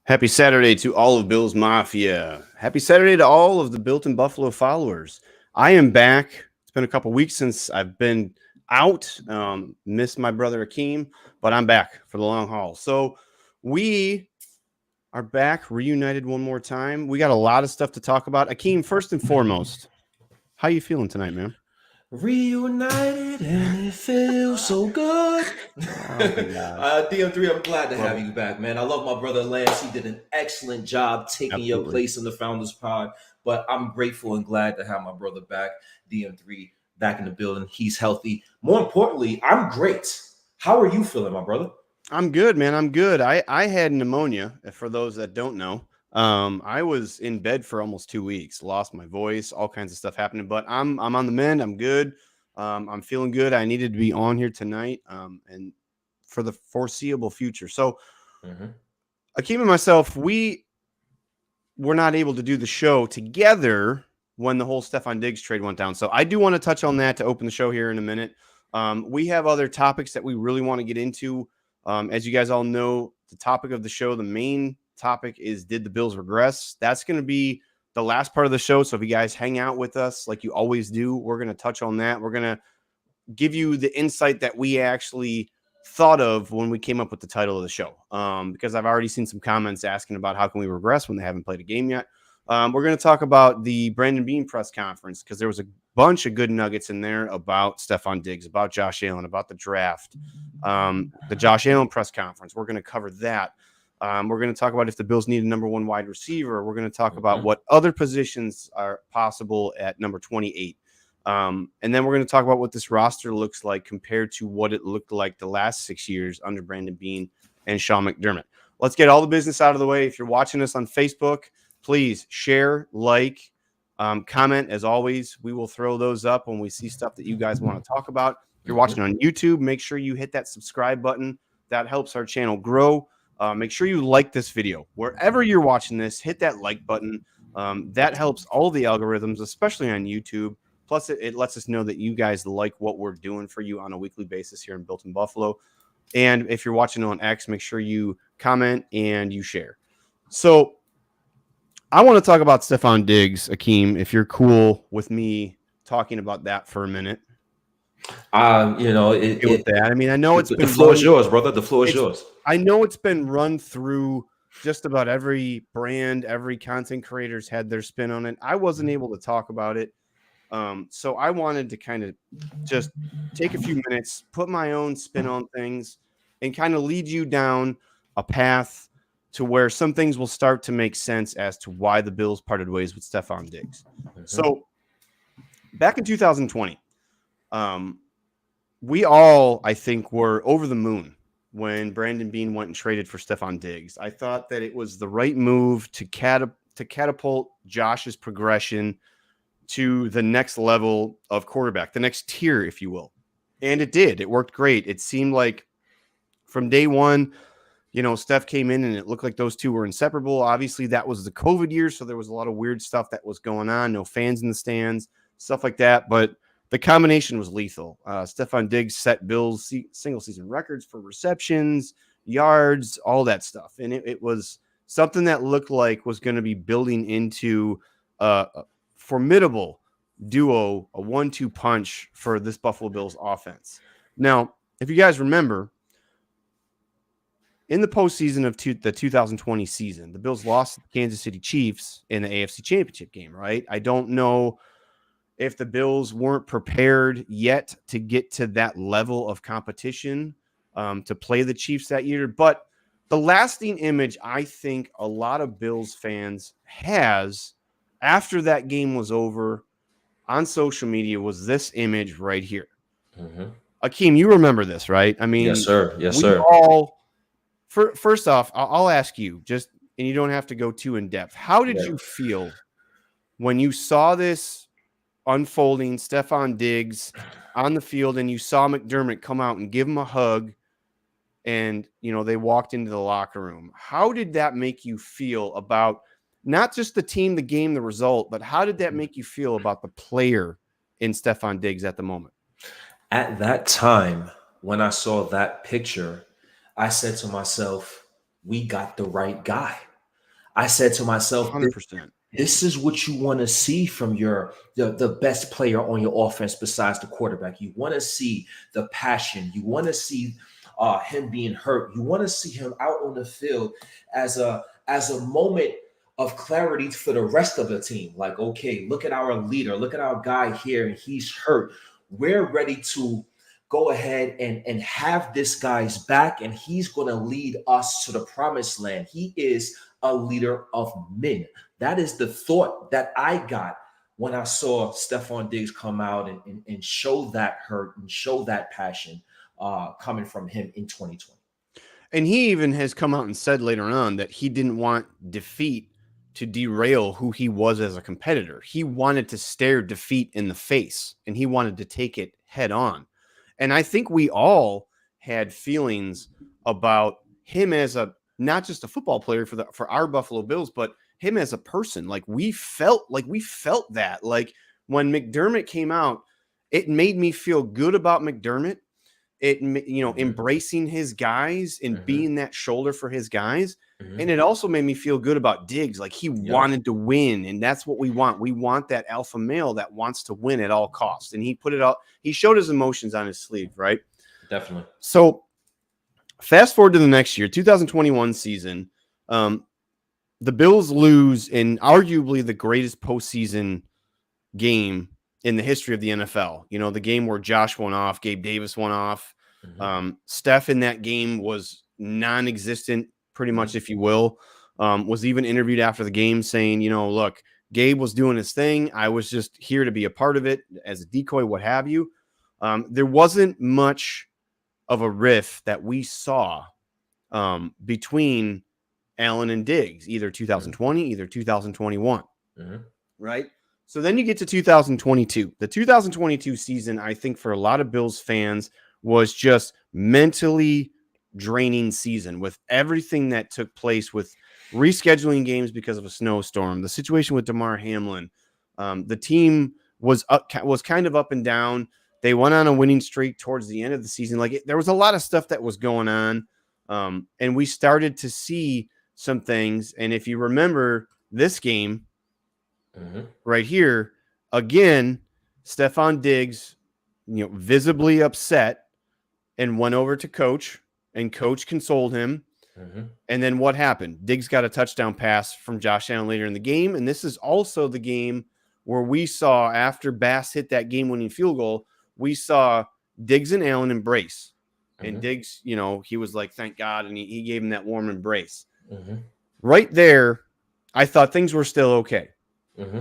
Happy Saturday to all of Bills Mafia. Happy Saturday to all of the Built in Buffalo followers. I am back. It's been a couple weeks since I've been out. Missed my brother Akeem, but I'm back for the long haul. So we are back, reunited one more time. We got a lot of stuff to talk about. Akeem, first and foremost, how you feeling tonight, man? Reunited and it feels so good. Oh my God. DM3, I'm glad to Love have it. you back, man. I love my brother Lance. He did an excellent job taking your Absolutely. place in the Founders Pod. But I'm grateful and glad to have my brother back, DM3, back in the building. He's healthy. More importantly, I'm great. How are you feeling, my brother? I'm good, man. I'm good. I had pneumonia. For those that don't know, I was in bed for almost 2 weeks. Lost my voice. All kinds of stuff happening. But I'm on the mend. I'm good. I'm feeling good. I needed to be on here tonight. And for the foreseeable future. So Mm-hmm. Akeem and myself, we were not able to do the show together when the whole Stefon Diggs trade went down. So I do want to touch on that to open the show here in a minute. We have other topics that we really want to get into. As you guys all know, the topic of the show, the main topic is, did the Bills regress? That's going to be the last part of the show. So if you guys hang out with us like you always do, we're going to touch on that. We're going to give you the insight that we actually thought of when we came up with the title of the show. Because I've already seen some comments asking about how can we regress when they haven't played a game yet. We're going to talk about the Brandon Beane press conference, because there was a bunch of good nuggets in there about Stefon Diggs, about Josh Allen, about the draft, the Josh Allen press conference. We're going to cover that. We're going to talk about if the Bills need a number one wide receiver. We're going to talk about what other positions are possible at number 28. And then we're going to talk about what this roster looks like compared to what it looked like the last 6 years under Brandon Beane and Sean McDermott. Let's get all the business out of the way. If you're watching us on Facebook, please share, like, comment. As always, we will throw those up when we see stuff that you guys want to talk about. If you're watching on YouTube, make sure you hit that subscribe button. That helps our channel grow. Make sure you like this video. Wherever you're watching this, hit that like button. That helps all the algorithms, especially on YouTube. Plus, it lets us know that you guys like what we're doing for you on a weekly basis here in Built in Buffalo. And if you're watching on X, make sure you comment and you share. So I want to talk about Stefon Diggs, Akeem, if you're cool with me talking about that for a minute. With that, I mean, I know it's the been floor is run. yours, brother. The floor is yours. I know it's been run through just about every brand, every content creator's had their spin on it. I wasn't able to talk about it. So I wanted to kind of just take a few minutes, put my own spin on things, and kind of lead you down a path to where some things will start to make sense as to why the Bills parted ways with Stefon Diggs. So back in 2020, we all, I think, were over the moon when Brandon Beane went and traded for Stefon Diggs. I thought that it was the right move to catapult Josh's progression to the next level of quarterback, the next tier, if you will. And it did. It worked great. It seemed like from day one, Steph came in and it looked like those two were inseparable. Obviously, that was the COVID year, so there was a lot of weird stuff that was going on. No fans in the stands, stuff like that. But the combination was lethal. Stefon Diggs set Bills single-season records for receptions, yards, all that stuff. And it was something that looked like was going to be building into formidable duo, a 1-2 punch for this Buffalo Bills offense. Now, if you guys remember, in the postseason of the 2020 season, the Bills lost to the Kansas City Chiefs in the AFC Championship game, right? I don't know if the Bills weren't prepared yet to get to that level of competition to play the Chiefs that year, but the lasting image I think a lot of Bills fans has after that game was over on social media was this image right here. Akeem, you remember this, right? I mean, Yes, sir. Yes, we sir. all, first off, I'll ask you just, and you don't have to go too in depth. How did you feel when you saw this unfolding, Stefon Diggs on the field, and you saw McDermott come out and give him a hug, and, they walked into the locker room? How did that make you feel about not just the team, the game, the result, but how did that make you feel about the player in Stefon Diggs at the moment? At that time, when I saw that picture, I said to myself, we got the right guy. I said to myself, 100%. this is what you want to see from the best player on your offense besides the quarterback. You want to see the passion. You want to see him being hurt. You want to see him out on the field as a moment of clarity for the rest of the team. Like, okay, look at our leader, look at our guy here, and he's hurt. We're ready to go ahead and have this guy's back, and he's going to lead us to the promised land. He is a leader of men. That is the thought that I got when I saw Stefon Diggs come out and show that hurt and show that passion coming from him in 2020. And he even has come out and said later on that he didn't want defeat to derail who he was as a competitor. He wanted to stare defeat in the face, and he wanted to take it head on. And I think we all had feelings about him as not just a football player for our Buffalo Bills, but him as a person. Like we felt that. Like when McDermott came out, it made me feel good about McDermott. It, embracing his guys and being that shoulder for his guys. And it also made me feel good about Diggs. Like he wanted to win, and that's what we want. We want that alpha male that wants to win at all costs. And he put it out. He showed his emotions on his sleeve, right? Definitely. So fast forward to the next year, 2021 season. The Bills lose in arguably the greatest postseason game in the history of the NFL. The game where Josh went off, Gabe Davis went off. Steph in that game was non-existent, pretty much, if you will. Was even interviewed after the game saying, look, Gabe was doing his thing. I was just here to be a part of it as a decoy, what have you. There wasn't much of a riff that we saw between Allen and Diggs, either 2020, either 2021. Right? So then you get to 2022. The 2022 season, I think for a lot of Bills fans, was just mentally draining season with everything that took place with rescheduling games because of a snowstorm, the situation with Damar Hamlin. The team was kind of up and down. They went on a winning streak towards the end of the season. There was a lot of stuff that was going on. And we started to see some things. And if you remember this game, right here, again, Stefon Diggs, visibly upset and went over to coach, and coach consoled him. And then what happened? Diggs got a touchdown pass from Josh Allen later in the game. And this is also the game where we saw, after Bass hit that game-winning field goal, we saw Diggs and Allen embrace. And Diggs, he was like, thank God. And he gave him that warm embrace. Right there, I thought things were still okay.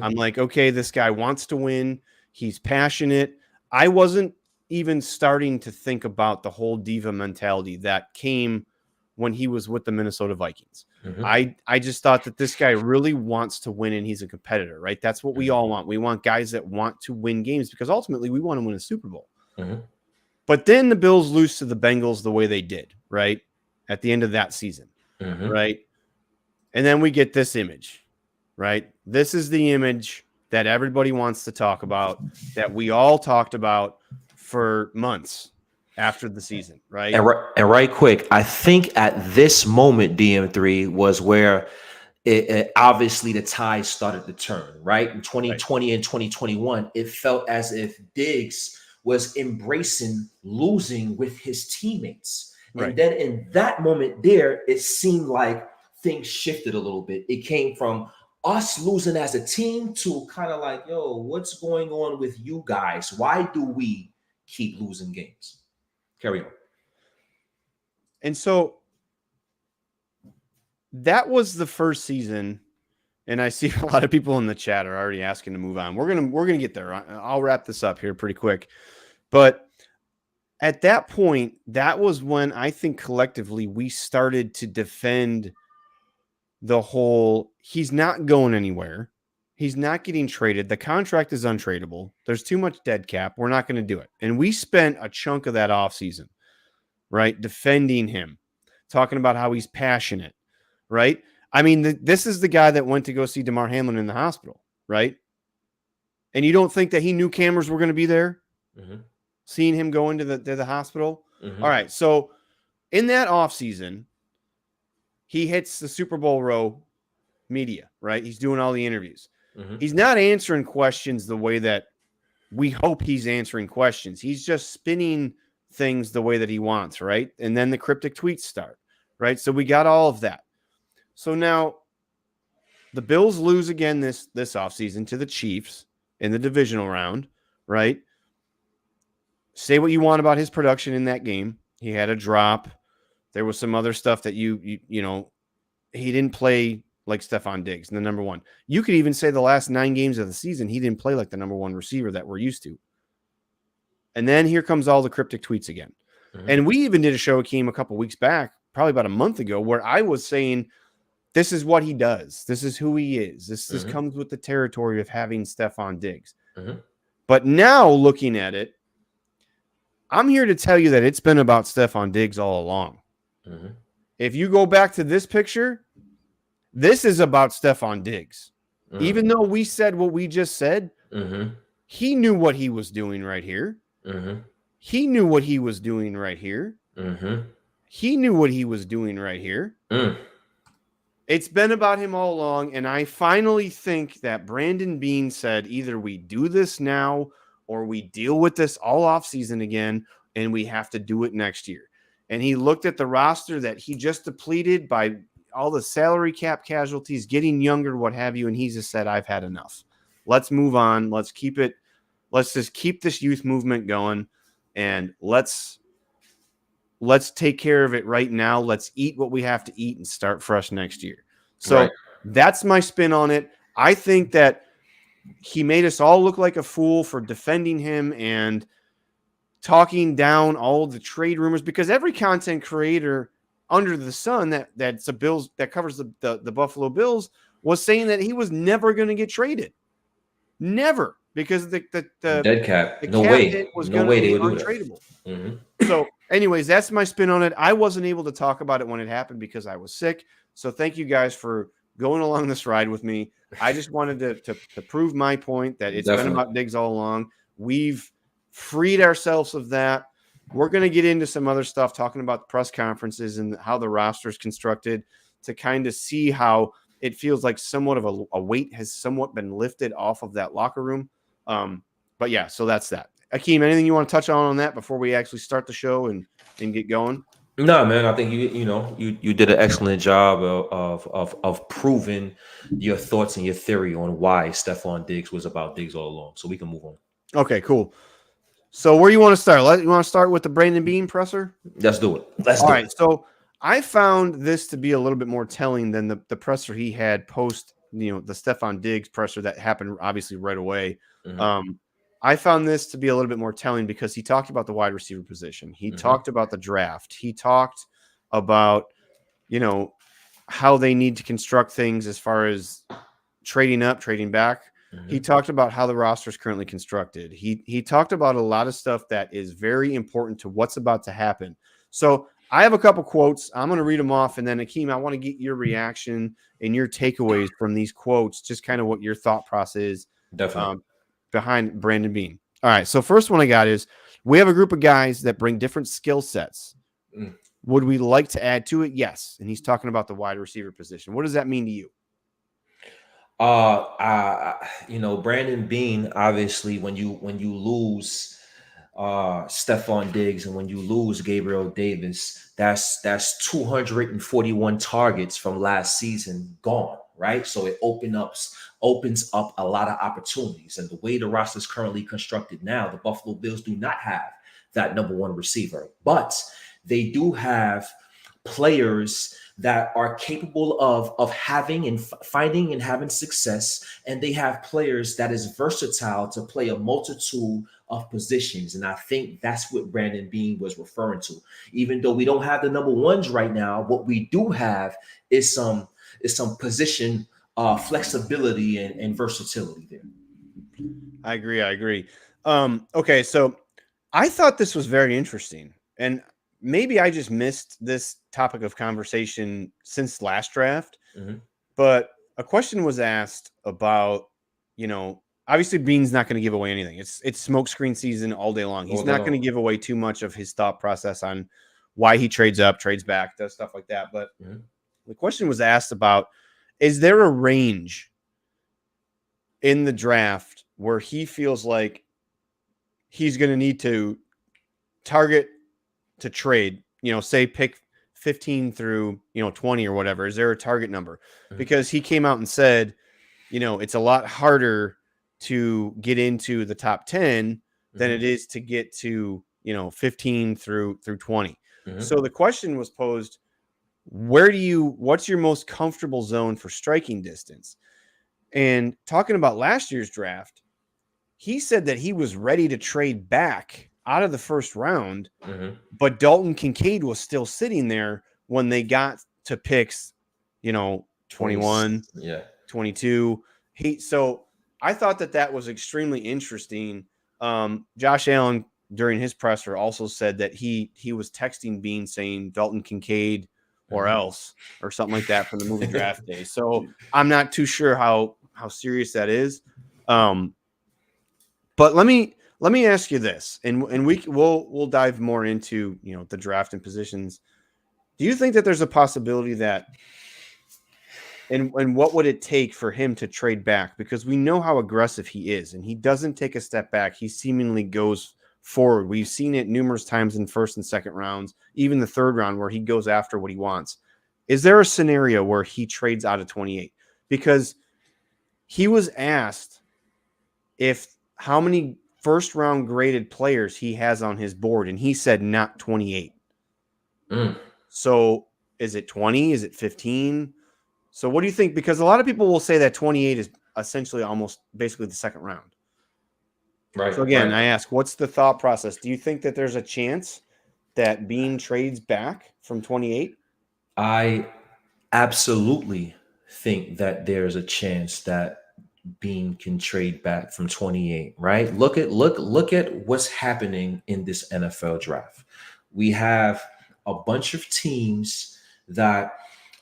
I'm like, okay, this guy wants to win. He's passionate. I wasn't even starting to think about the whole diva mentality that came when he was with the Minnesota Vikings. I just thought that this guy really wants to win, and he's a competitor, right? That's what we all want. We want guys that want to win games because ultimately we want to win a Super Bowl. But then the Bills lose to the Bengals the way they did, right? At the end of that season, right? And then we get this image. Right? This is the image that everybody wants to talk about, that we all talked about for months after the season, right? And right quick, I think at this moment, DM3 was where it obviously the tide started to turn, right? In 2020 and 2021, it felt as if Diggs was embracing losing with his teammates. And then in that moment there, it seemed like things shifted a little bit. It came from us losing as a team to kind of like, yo, what's going on with you guys? Why do we keep losing games? Carry on. And so that was the first season, and I see a lot of people in the chat are already asking to move on. We're gonna get there. I'll wrap this up here pretty quick. But at that point, that was when I think collectively we started to defend the whole, he's not going anywhere. He's not getting traded. The contract is untradeable. There's too much dead cap. We're not going to do it. And we spent a chunk of that offseason, right, defending him, talking about how he's passionate, right? I mean, this is the guy that went to go see Damar Hamlin in the hospital, right? And you don't think that he knew cameras were going to be there? Seeing him go into the hospital? All right, so in that offseason, he hits the Super Bowl row media, right? He's doing all the interviews. Mm-hmm. He's not answering questions the way that we hope he's answering questions. He's just spinning things the way that he wants, right? And then the cryptic tweets start, right? So we got all of that. So now the Bills lose again this offseason to the Chiefs in the divisional round, right? Say what you want about his production in that game. He had a drop. There was some other stuff that you know, he didn't play like Stefon Diggs, the number one. You could even say the last 9 games of the season, he didn't play like the number one receiver that we're used to. And then here comes all the cryptic tweets again. Mm-hmm. And we even did a show, Akeem, a couple weeks back, probably about a month ago, where I was saying, this is what he does. This is who he is. This comes with the territory of having Stefon Diggs. Mm-hmm. But now looking at it, I'm here to tell you that it's been about Stefon Diggs all along. Mm-hmm. If you go back to this picture, this is about Stefon Diggs. Mm-hmm. Even though we said what we just said, he knew what he was doing right here. He knew what he was doing right here. He knew what he was doing right here. It's been about him all along, and I finally think that Brandon Beane said either we do this now or we deal with this all offseason again, and we have to do it next year. And he looked at the roster that he just depleted by all the salary cap casualties, getting younger, what have you, and he just said, I've had enough. Let's move on. Let's keep it. Let's just keep this youth movement going, and let's take care of it right now. Let's eat what we have to eat and start fresh next year. So That's my spin on it. I think that he made us all look like a fool for defending him and talking down all the trade rumors, because every content creator under the sun that's a Bills that covers the Buffalo Bills was saying that he was never going to get traded. Never, because the dead cap. The no cap way. hit was No going way to be they would do untradeable. that. So, anyways, that's my spin on it. I wasn't able to talk about it when it happened because I was sick. So, thank you guys for going along this ride with me. I just wanted to prove my point that it's been about Diggs all along. We've freed ourselves of that. We're going to get into some other stuff, talking about the press conferences and how the roster is constructed, to kind of see how it feels like somewhat of a weight has somewhat been lifted off of that locker room. But yeah, so that's that. Akeem, anything you want to touch on that before we actually start the show and get going? No, man. I think you did an excellent job of proving your thoughts and your theory on why Stefon Diggs was about Diggs all along. So we can move on. Okay, cool. So where you want to start? You want to start with the Brandon Beane presser? Let's do it. All right. So I found this to be a little bit more telling than the presser he had post, the Stefon Diggs presser that happened obviously right away. I found this to be a little bit more telling because he talked about the wide receiver position. He talked about the draft. He talked about, how they need to construct things as far as trading up, trading back. He talked about how the roster is currently constructed. He talked about a lot of stuff that is very important to what's about to happen. So I have a couple quotes. I'm going to read them off, and then Akeem, I want to get your reaction and your takeaways from these quotes, just kind of what your thought process is. Definitely. Behind Brandon Beane. All right. So first one I got is, we have a group of guys that bring different skill sets. Would we like to add to it? Yes. And he's talking about the wide receiver position. What does that mean to you? Brandon Beane, obviously, when you lose Stefon Diggs and when you lose Gabriel Davis, that's 241 targets from last season gone, right? So it opens up a lot of opportunities. And the way the roster is currently constructed now, the Buffalo Bills do not have that number one receiver, but they do have players that are capable of having and finding and having success. And they have players that is versatile to play a multitude of positions. And I think that's what Brandon Beane was referring to. Even though we don't have the number ones right now, what we do have is some position flexibility and versatility there. I agree. Okay, so I thought this was very interesting, and maybe I just missed this topic of conversation since last draft. But a question was asked about, obviously Beane's not going to give away anything. It's smokescreen season all day long. He's not going to give away too much of his thought process on why he trades up, trades back, does stuff like that. But the question was asked about Is there a range in the draft where he feels like he's going to need to target to trade, say pick 15 through, 20 or whatever? Is there a target number? Because he came out and said, it's a lot harder to get into the top 10 than it is to get to, 15 through 20. So the question was posed, what's your most comfortable zone for striking distance? And talking about last year's draft, he said that he was ready to trade back out of the first round, but Dalton Kincaid was still sitting there when they got to picks, 21, 22. So I thought that was extremely interesting. Josh Allen during his presser also said that he was texting Beane saying Dalton Kincaid or else or something like that for the movie Draft Day. So I'm not too sure how serious that is. But let me ask you this, and we'll dive more into the draft and positions. Do you think that there's a possibility that, and what would it take for him to trade back? Because we know how aggressive he is, and he doesn't take a step back. He seemingly goes forward. We've seen it numerous times in first and second rounds, even the third round, where he goes after what he wants. Is there a scenario where he trades out of 28? Because he was asked how many first round graded players he has on his board, and he said not 28. So is it 20? Is it 15? So what do you think? Because a lot of people will say that 28 is essentially almost basically the second round. Right. So again, I ask, what's the thought process? Do you think that there's a chance that Beane trades back from 28? I absolutely think that there's a chance that Beane can trade back from 28, right? Look at what's happening in this NFL draft. We have a bunch of teams that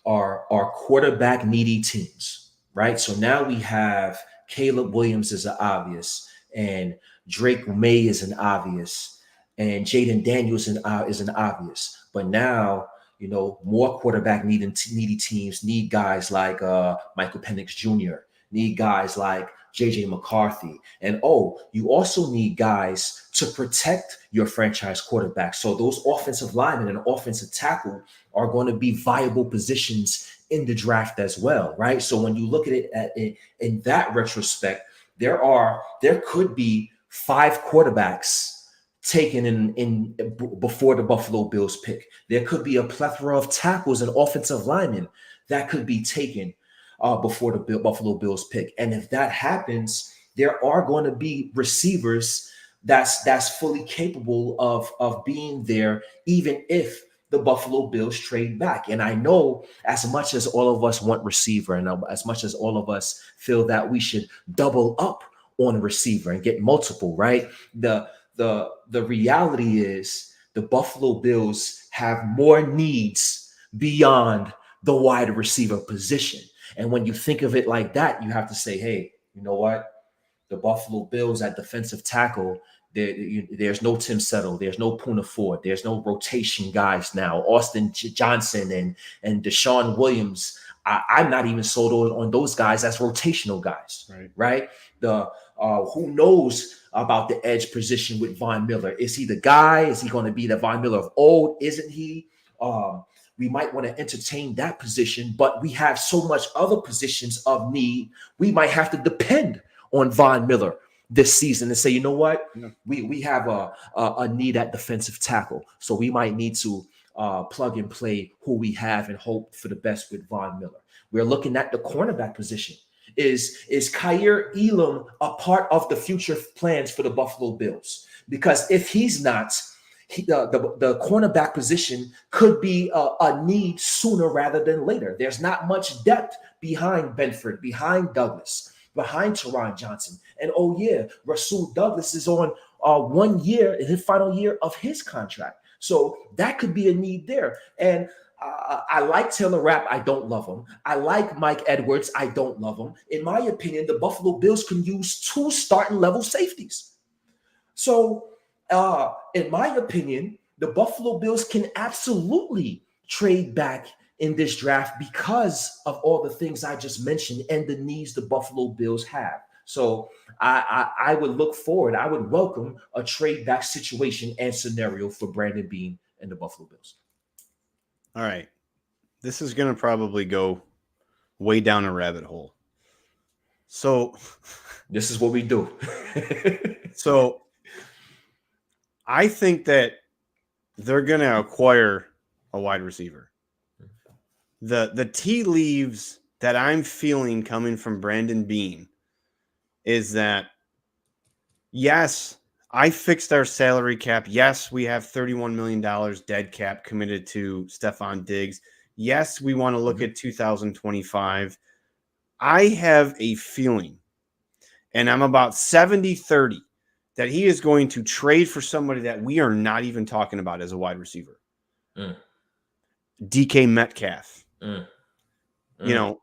are quarterback needy teams, right? So now we have Caleb Williams is an obvious, and Drake May is an obvious, and Jaden Daniels is an obvious. But now, more quarterback needy teams need guys like Michael Penix Jr., need guys like JJ McCarthy. And you also need guys to protect your franchise quarterback. So those offensive linemen and offensive tackle are going to be viable positions in the draft as well, right? So when you look at it in that retrospect, there could be 5 quarterbacks taken in before the Buffalo Bills pick. There could be a plethora of tackles and offensive linemen that could be taken before the Buffalo Bills pick. And if that happens, there are going to be receivers that's fully capable of being there, even if the Buffalo Bills trade back. And I know, as much as all of us want receiver, and as much as all of us feel that we should double up on a receiver and get multiple, right? The reality is the Buffalo Bills have more needs beyond the wide receiver position. And when you think of it like that, you have to say, hey, you know what? The Buffalo Bills at defensive tackle, there's no Tim Settle, there's no Poona Ford, there's no rotation guys now. Austin Johnson and Deshaun Williams, I'm not even sold on those guys as rotational guys, right? Who knows about the edge position with Von Miller? Is he the guy? Is he going to be the Von Miller of old? Isn't he? We might want to entertain that position, but we have so much other positions of need. We might have to depend on Von Miller this season and say, you know what? We have a need at defensive tackle. So we might need to plug and play who we have and hope for the best with Von Miller. We're looking at the cornerback position. Is Kaiir Elam a part of the future plans for the Buffalo Bills? Because if he's not, the cornerback position could be a need sooner rather than later. There's not much depth behind Benford, behind Douglas, behind Teron Johnson. And Rasul Douglas is on 1 year, his final year of his contract. So that could be a need there. And I like Taylor Rapp. I don't love him. I like Mike Edwards. I don't love him. In my opinion, the Buffalo Bills can use 2 starting level safeties. So in my opinion, the Buffalo Bills can absolutely trade back in this draft because of all the things I just mentioned and the needs the Buffalo Bills have. So I would look forward. I would welcome a trade back situation and scenario for Brandon Beane and the Buffalo Bills. All right. This is going to probably go way down a rabbit hole. So this is what we do. So I think that they're going to acquire a wide receiver. The tea leaves that I'm feeling coming from Brandon Beane is that, yes, I fixed our salary cap. Yes, we have $31 million dead cap committed to Stefon Diggs. Yes, we want to look at 2025. I have a feeling, and I'm about 70-30, that he is going to trade for somebody that we are not even talking about as a wide receiver. DK Metcalf. You know,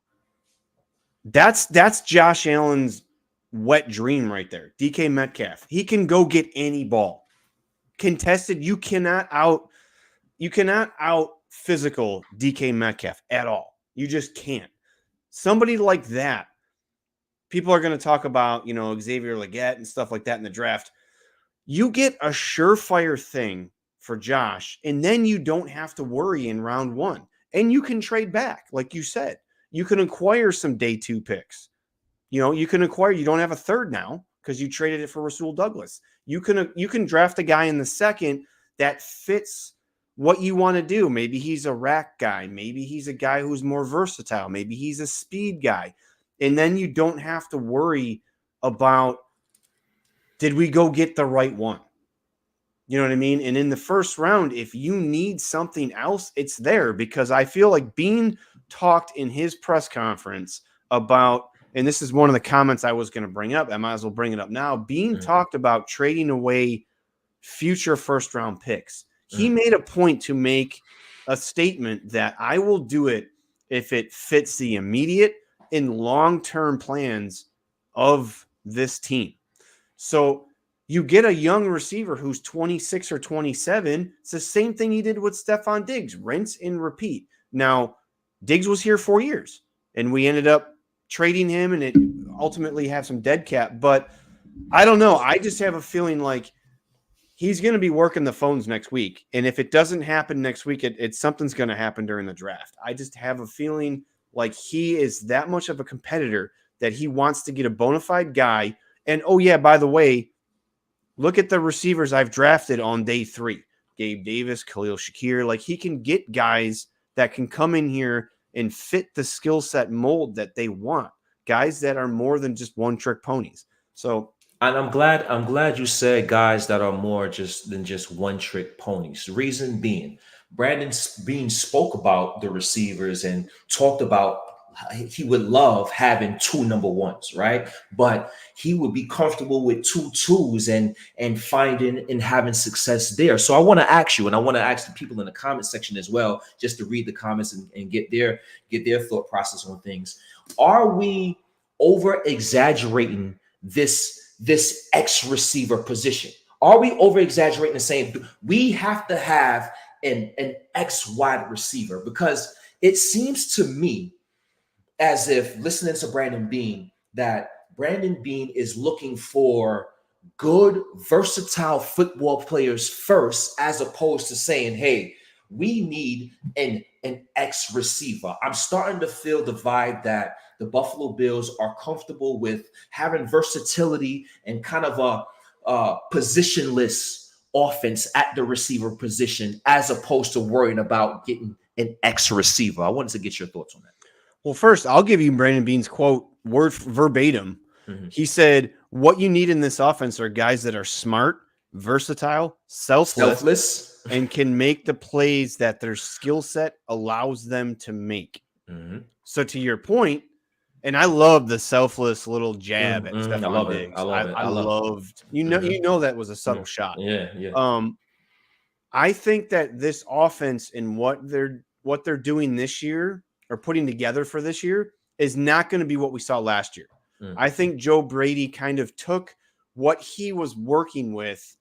that's Josh Allen's wet dream right there. DK Metcalf. He can go get any ball. Contested, you cannot out physical DK Metcalf at all. You just can't. Somebody like that, people are going to talk about, Xavier Legette and stuff like that in the draft. You get a surefire thing for Josh, and then you don't have to worry in round one. And you can trade back, like you said. You can acquire some day 2 picks. You can acquire, you don't have a third now because you traded it for Rasul Douglas. You can draft a guy in the second that fits what you want to do. Maybe he's a rack guy. Maybe he's a guy who's more versatile. Maybe he's a speed guy. And then you don't have to worry about, did we go get the right one? You know what I mean? And in the first round, if you need something else, it's there, because I feel like Beane talked in his press conference about, and this is one of the comments I was going to bring up. I might as well bring it up now. Beane talked about trading away future first round picks. He made a point to make a statement that I will do it if it fits the immediate and long-term plans of this team. So you get a young receiver who's 26 or 27. It's the same thing he did with Stefon Diggs, rinse and repeat. Now, Diggs was here 4 years, and we ended up trading him, and it ultimately have some dead cap. But I don't know. I just have a feeling like he's going to be working the phones next week. And if it doesn't happen next week, it's something's going to happen during the draft. I just have a feeling like he is that much of a competitor that he wants to get a bona fide guy. And, oh, yeah, by the way, look at the receivers I've drafted on day 3. Gabe Davis, Khalil Shakir. Like, he can get guys that can come in here and fit the skill set mold that they want. Guys that are more than just one-trick ponies. So, and I'm glad you said guys that are more than just one-trick ponies. The reason being, Brandon Beane spoke about the receivers and talked about he would love having 2 number 1s, right? But he would be comfortable with 2 2s and finding and having success there. So I want to ask you, and I want to ask the people in the comment section as well, just to read the comments and get their thought process on things. Are we over exaggerating this X receiver position? Are we over exaggerating and saying we have to have an X wide receiver? Because it seems to me as if, listening to Brandon Beane, that Brandon Beane is looking for good, versatile football players first, as opposed to saying, hey, we need an X receiver. I'm starting to feel the vibe that the Buffalo Bills are comfortable with having versatility and kind of a positionless offense at the receiver position, as opposed to worrying about getting an X receiver. I wanted to get your thoughts on that. Well, first, I'll give you Brandon Beane's quote word verbatim. He said, what you need in this offense are guys that are smart, versatile, selfless, and can make the plays that their skill set allows them to make. So to your point, and I love the selfless little jab at Stefon Diggs. I loved, you know, that was a subtle shot. Yeah. I think that this offense and what they're doing this year, or putting together for this year, is not going to be what we saw last year. I think Joe Brady kind of took what he was working with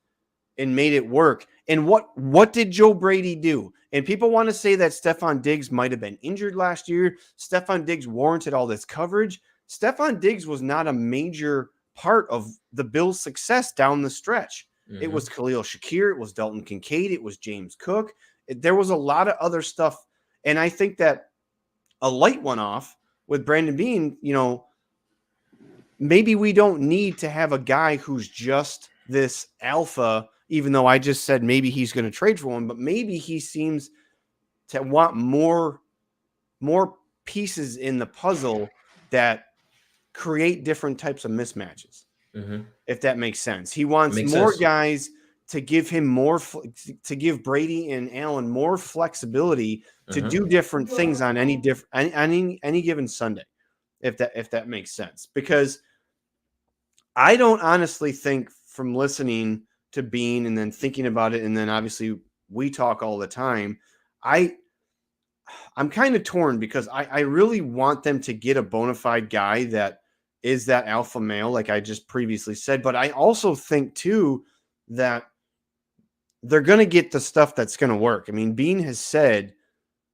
and made it work. And what did Joe Brady do? And people want to say that Stefon Diggs might have been injured last year. Stefon Diggs warranted all this coverage. Stefon Diggs was not a major part of the Bills' success down the stretch. Mm-hmm. It was Khalil Shakir. It was Dalton Kincaid. It was James Cook. There was a lot of other stuff. And I think that a light went off with Brandon Beane. Maybe we don't need to have a guy who's just this alpha, even though I just said maybe he's going to trade for one, but maybe he seems to want more pieces in the puzzle that create different types of mismatches. Mm-hmm. If that makes sense. He wants more guys to give him to give Brady and Allen more flexibility to do different things on any given Sunday. If that makes sense. Because I don't honestly think, from listening to Beane and then thinking about it, and then obviously we talk all the time, I'm kind of torn because I really want them to get a bona fide guy that is that alpha male, like I just previously said. But I also think too that they're going to get the stuff that's going to work. I mean, Beane has said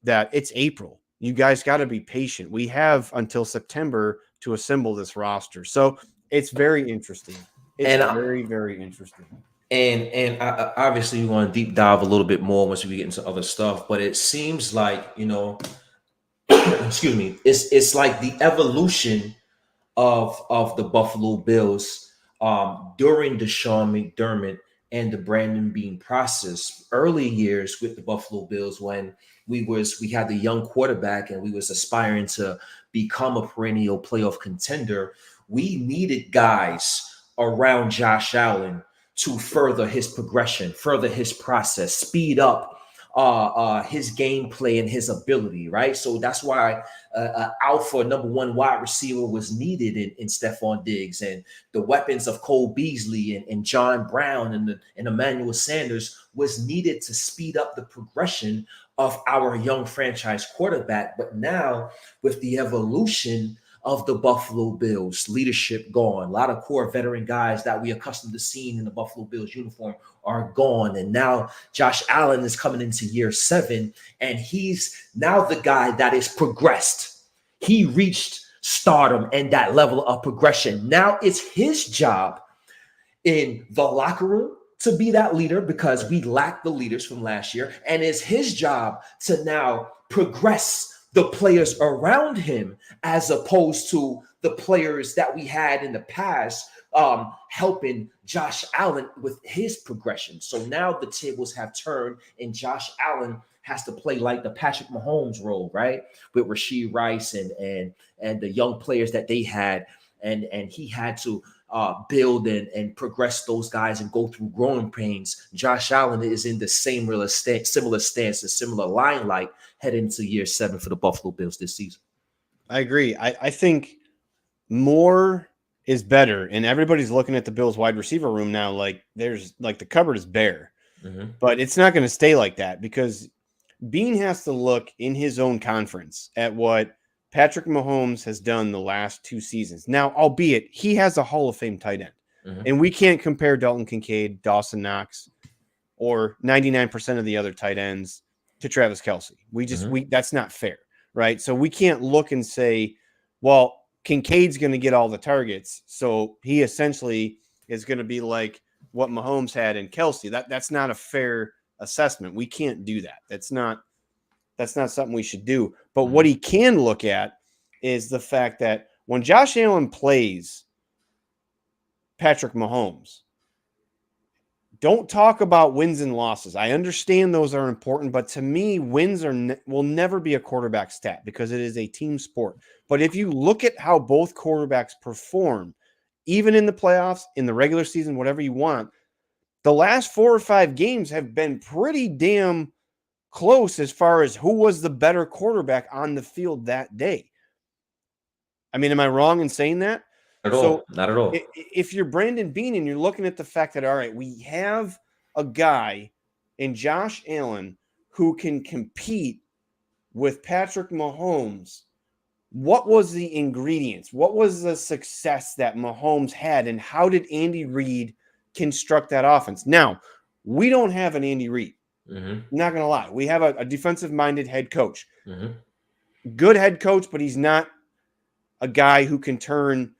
that it's April. You guys got to be patient. We have until September to assemble this roster. So it's very interesting. It's very, very interesting. And I, obviously we want to deep dive a little bit more once we get into other stuff, but it seems like, excuse me, it's like the evolution of the Buffalo Bills during the Sean McDermott and the Brandon Beane process. Early years with the Buffalo Bills, when we had the young quarterback and we was aspiring to become a perennial playoff contender, we needed guys around Josh Allen to further his progression, further his process, speed up his gameplay and his ability, right? So that's why alpha number one wide receiver was needed in Stefon Diggs, and the weapons of Cole Beasley and John Brown and Emmanuel Sanders was needed to speed up the progression of our young franchise quarterback. But now with the evolution of the Buffalo Bills, leadership gone, a lot of core veteran guys that we accustomed to seeing in the Buffalo Bills uniform are gone. And now Josh Allen is coming into year 7, and he's now the guy that is progressed. He reached stardom and that level of progression. Now it's his job in the locker room to be that leader, because we lacked the leaders from last year. And it's his job to now progress the players around him, as opposed to the players that we had in the past helping Josh Allen with his progression. So now the tables have turned, and Josh Allen has to play like the Patrick Mahomes role, right? With Rashee Rice and the young players that they had, and he had to build and progress those guys and go through growing pains. Josh Allen is in the similar stance, a similar limelight heading into year 7 for the Buffalo Bills this season. I agree. I think more is better, and everybody's looking at the Bills wide receiver room now like there's like the cupboard is bare. Mm-hmm. But it's not going to stay like that, because Beane has to look in his own conference at what Patrick Mahomes has done the last 2 seasons. Now, albeit he has a Hall of Fame tight end, and we can't compare Dalton Kincaid, Dawson Knox, or 99% of the other tight ends to Travis Kelce. That's not fair, right? So we can't look and say, well, Kincaid's going to get all the targets, so he essentially is going to be like what Mahomes had in Kelce. That's not a fair assessment. We can't do that. That's not something we should do. But what he can look at is the fact that when Josh Allen plays Patrick Mahomes, don't talk about wins and losses. I understand those are important, but to me, wins will never be a quarterback stat, because it is a team sport. But if you look at how both quarterbacks perform, even in the playoffs, in the regular season, whatever you want, the last 4 or 5 games have been pretty damn close as far as who was the better quarterback on the field that day. I mean, am I wrong in saying that? Not at all. If you're Brandon Beane and you're looking at the fact that, all right, we have a guy in Josh Allen who can compete with Patrick Mahomes, what was the ingredients? What was the success that Mahomes had, and how did Andy Reid construct that offense? Now, We don't have an Andy Reid. Mm-hmm. Not going to lie. We have a defensive-minded head coach. Mm-hmm. Good head coach, but he's not a guy who can turn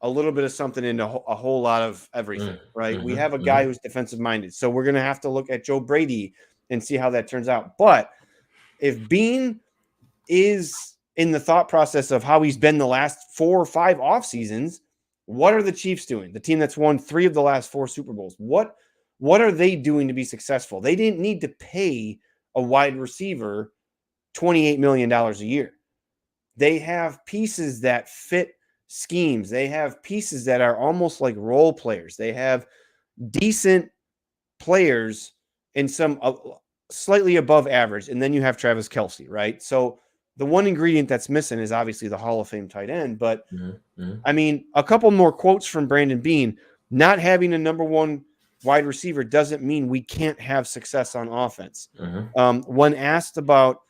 a little bit of something into a whole lot of everything, right? We have a guy who's defensive-minded. So we're going to have to look at Joe Brady and see how that turns out. But if Beane is in the thought process of how he's been the last 4 or 5 off seasons, what are the Chiefs doing? The team that's won 3 of the last 4 Super Bowls. What are they doing to be successful? They didn't need to pay a wide receiver $28 million a year. They have pieces that fit schemes. They have pieces that are almost like role players. They have decent players and some slightly above average. And then you have Travis Kelce, right? So the one ingredient that's missing is obviously the Hall of Fame tight end. But I mean, a couple more quotes from Brandon Beane. Not having a number 1 wide receiver doesn't mean we can't have success on offense. When asked about,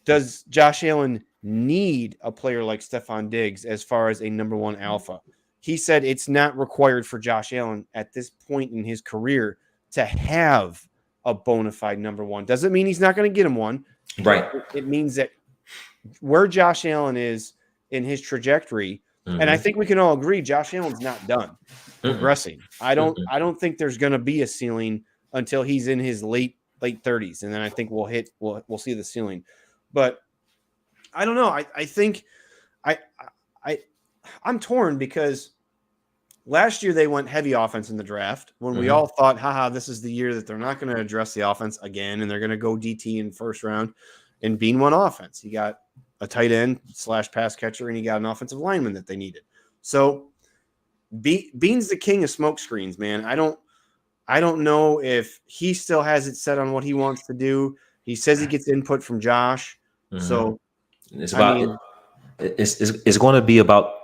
does Josh Allen need a player like Stefon Diggs as far as a number 1 alpha? He said it's not required for Josh Allen at this point in his career to have a bona fide number 1. Doesn't mean he's not going to get him one. Right. It means that where Josh Allen is in his trajectory, and I think we can all agree Josh Allen's not done progressing. I don't think there's going to be a ceiling until he's in his late 30s, and then I think we'll see the ceiling. But I don't know. I think I'm torn because last year they went heavy offense in the draft when we all thought, haha, this is the year that they're not going to address the offense again and they're going to go DT in first round. And Beane won offense. He got a tight end / pass catcher, and he got an offensive lineman that they needed. So Beane's the king of smoke screens, man. I don't know if he still has it set on what he wants to do. He says he gets input from Josh. So it's about it's going to be about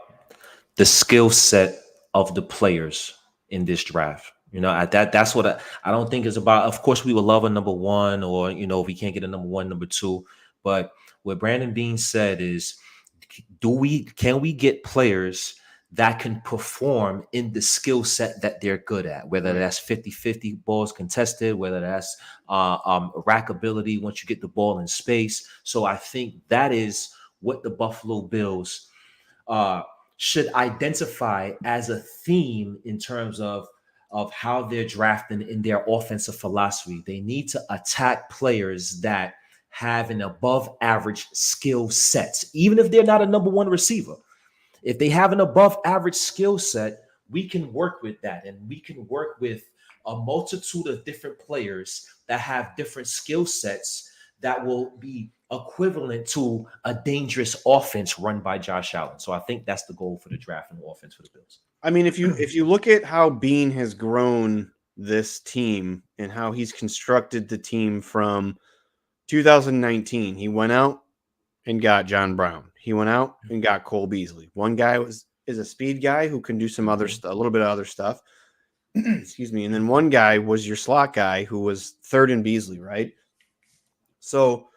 the skill set of the players in this draft. You know, that's what I don't think it's about. Of course, we would love a number 1, or if we can't get a number 1, number 2. But what Brandon Beane said is, can we get players that can perform in the skill set that they're good at, whether that's 50-50 balls contested, whether that's rack ability once you get the ball in space. So I think that is what the Buffalo Bills should identify as a theme in terms of how they're drafting in their offensive philosophy. They need to attack players that have an above average skill set, even if they're not a number 1 receiver. If they have an above average skill set, we can work with that, and we can work with a multitude of different players that have different skill sets that will be equivalent to a dangerous offense run by Josh Allen. So I think that's the goal for the draft and the offense for the Bills. I mean, if you look at how Beane has grown this team and how he's constructed the team from 2019, he went out and got John Brown. He went out and got Cole Beasley. One guy is a speed guy who can do some other stuff, a little bit of other stuff. Excuse me. And then one guy was your slot guy who was third in Beasley, right? So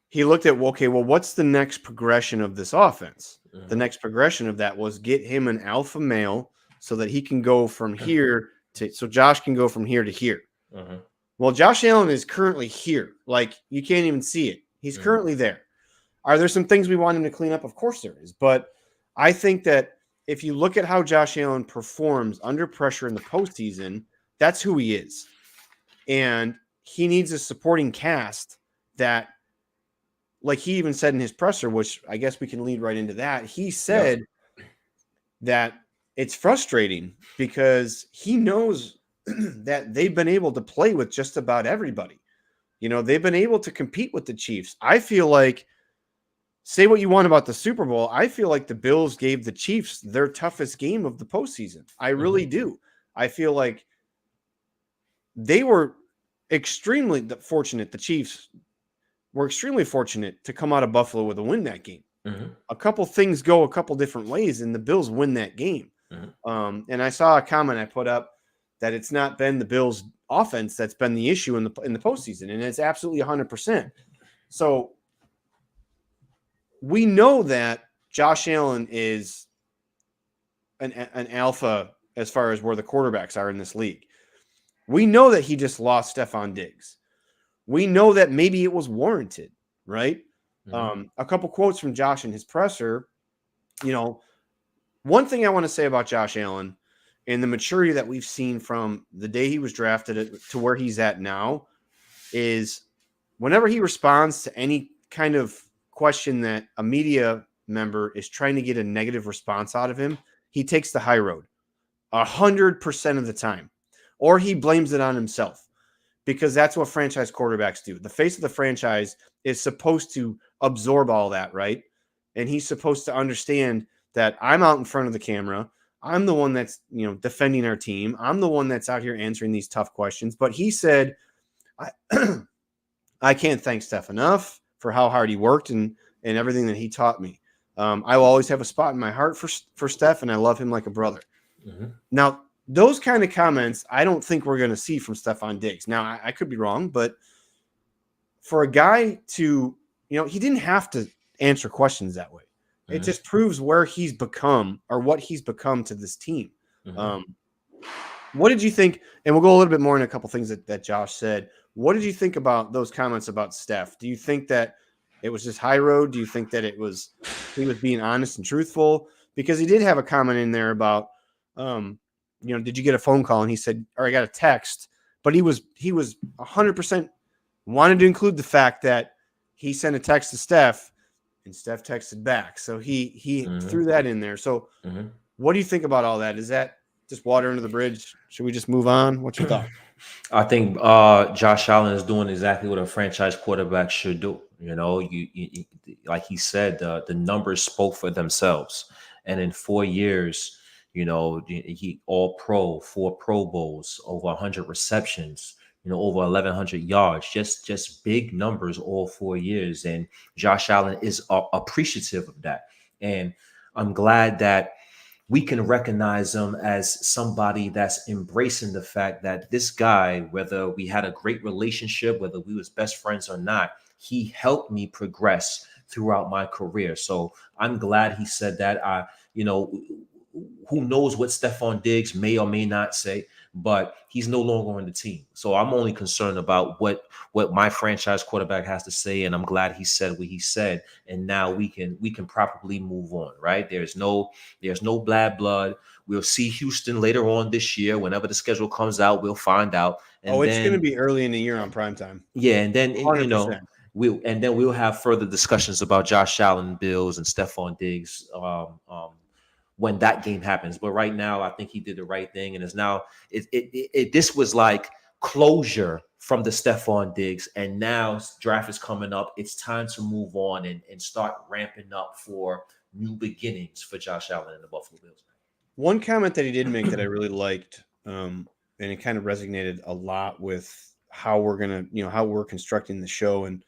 he looked at, okay, well, what's the next progression of this offense? The next progression of that was get him an alpha male so that he can go from here so Josh can go from here to here. Well, Josh Allen is currently here. Like, you can't even see it. He's currently there. Are there some things we want him to clean up? Of course there is. But I think that if you look at how Josh Allen performs under pressure in the postseason, that's who he is. And he needs a supporting cast that, like he even said in his presser, which I guess we can lead right into that. He said that it's frustrating because he knows that they've been able to play with just about everybody. They've been able to compete with the Chiefs. I feel like, say what you want about the Super Bowl, I feel like the Bills gave the Chiefs their toughest game of the postseason. I really do. I feel like they were extremely fortunate. The Chiefs were extremely fortunate to come out of Buffalo with a win that game. A couple things go a couple different ways, and the Bills win that game. And I saw a comment I put up that it's not been the Bills' offense that's been the issue in the postseason, and it's absolutely 100%. So we know that Josh Allen is an alpha as far as where the quarterbacks are in this league. We know that he just lost Stefon Diggs. We know that maybe it was warranted, right? A couple quotes from Josh in his presser. One thing I want to say about Josh Allen and the maturity that we've seen from the day he was drafted to where he's at now is whenever he responds to any kind of question that a media member is trying to get a negative response out of him, he takes the high road 100% of the time, or he blames it on himself, because that's what franchise quarterbacks do. The face of the franchise is supposed to absorb all that, right? And he's supposed to understand that I'm out in front of the camera. I'm the one that's, defending our team. I'm the one that's out here answering these tough questions. But he said, I can't thank Steph enough for how hard he worked and everything that he taught me. I will always have a spot in my heart for Steph, and I love him like a brother. Mm-hmm. Now, those kind of comments, I don't think we're going to see from Stefon Diggs. Now, I could be wrong, but for a guy to, he didn't have to answer questions that way. Mm-hmm. It just proves where he's become or what he's become to this team. Mm-hmm. What did you think? And we'll go a little bit more in a couple things that Josh said. What did you think about those comments about Steph? Do you think that it was just high road? Do you think that he was being honest and truthful? Because he did have a comment in there about, did you get a phone call? And he said, or I got a text, but he was 100% wanted to include the fact that he sent a text to Steph and Steph texted back. So he mm-hmm. threw that in there. So mm-hmm. What do you think about all that? Is that just water under the bridge? Should we just move on? What's your thought? I think Josh Allen is doing exactly what a franchise quarterback should do. You like he said, the numbers spoke for themselves. And in 4 years, he all pro, 4 Pro Bowls, over 100 receptions, over 1,100 yards, just big numbers all 4 years. And Josh Allen is appreciative of that. And I'm glad that we can recognize him as somebody that's embracing the fact that this guy, whether we had a great relationship, whether we was best friends or not, he helped me progress throughout my career. So I'm glad he said that. Who knows what Stefon Diggs may or may not say, but he's no longer on the team. So I'm only concerned about what my franchise quarterback has to say, and I'm glad he said what he said. And now we can properly move on, right? There's no bad blood. We'll see Houston later on this year. Whenever the schedule comes out, we'll find out. And it's going to be early in the year on primetime. Yeah, and then 100%. We'll have further discussions about Josh Allen, Bills, and Stefon Diggs when that game happens. But right now, I think he did the right thing, and it's now this was like closure from the Stefon Diggs, and now draft is coming up. It's time to move on and start ramping up for new beginnings for Josh Allen and the Buffalo Bills. One comment that he did make that I really liked, and it kind of resonated a lot with how we're gonna, how we're constructing the show. And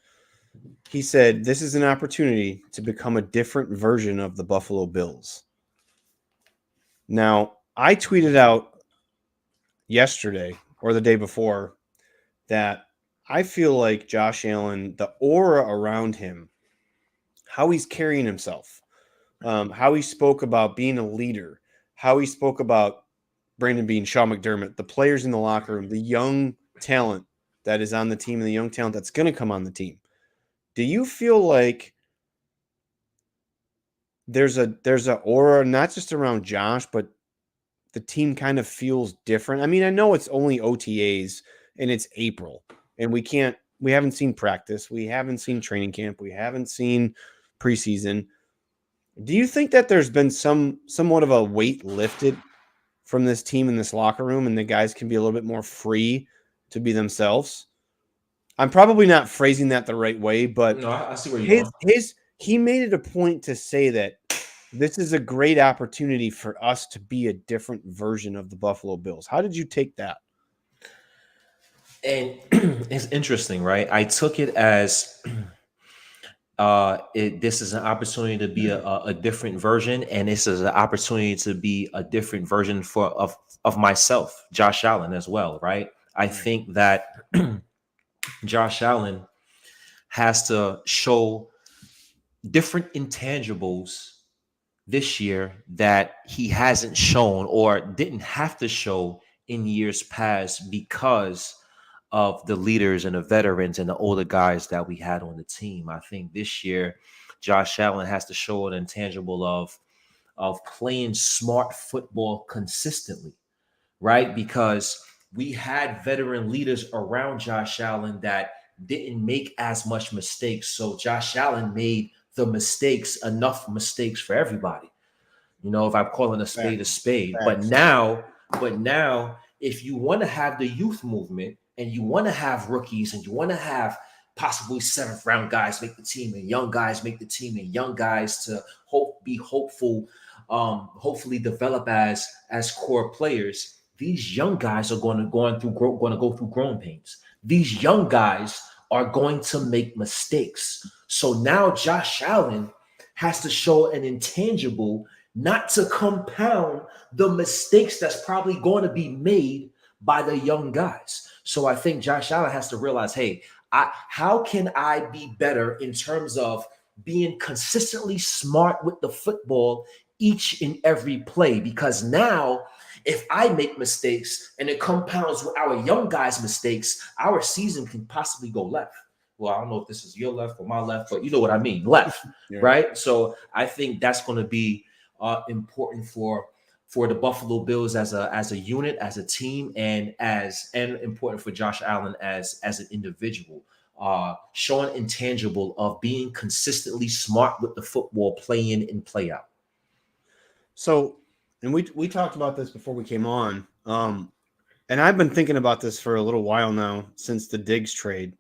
he said, "This is an opportunity to become a different version of the Buffalo Bills." Now, I tweeted out yesterday or the day before that I feel like Josh Allen, the aura around him, how he's carrying himself, how he spoke about being a leader, how he spoke about Brandon Beane, Sean McDermott, the players in the locker room, the young talent that is on the team, and the young talent that's going to come on the team. Do you feel like there's a aura not just around Josh, but the team kind of feels different? I mean, I know it's only OTAs and it's April, and we haven't seen practice, we haven't seen training camp, we haven't seen preseason. Do you think that there's been somewhat of a weight lifted from this team in this locker room, and the guys can be a little bit more free to be themselves? I'm probably not phrasing that the right way, but no, I see where you're going. He made it a point to say that this is a great opportunity for us to be a different version of the Buffalo Bills. How did you take that? And it's interesting, right? I took it as this is an opportunity to be a different version, and this is an opportunity to be a different version of myself, Josh Allen, as well, right? I think that Josh Allen has to show different intangibles this year that he hasn't shown or didn't have to show in years past because of the leaders and the veterans and the older guys that we had on the team. I think this year, Josh Allen has to show an intangible of playing smart football consistently, right? Because we had veteran leaders around Josh Allen that didn't make as much mistakes. So Josh Allen made the mistakes, enough mistakes for everybody. You know, if I'm calling a spade a Facts. spade. Facts. But now, if you want to have the youth movement and you want to have rookies and you want to have possibly seventh round guys make the team and young guys make the team and young guys to be hopeful, hopefully develop as core players. These young guys are going to go through growing pains. These young guys are going to make mistakes. So now Josh Allen has to show an intangible not to compound the mistakes that's probably going to be made by the young guys. So I think Josh Allen has to realize, hey, how can I be better in terms of being consistently smart with the football each and every play? Because now, if I make mistakes and it compounds with our young guys' mistakes, our season can possibly go left. Well, I don't know if this is your left or my left, but you know what I mean, left, Yeah. right? So I think that's going to be important for the Buffalo Bills as a unit, as a team, and important for Josh Allen as an individual. Showing intangible of being consistently smart with the football, play in and play out. So, and we talked about this before we came on. And I've been thinking about this for a little while now since the Diggs trade.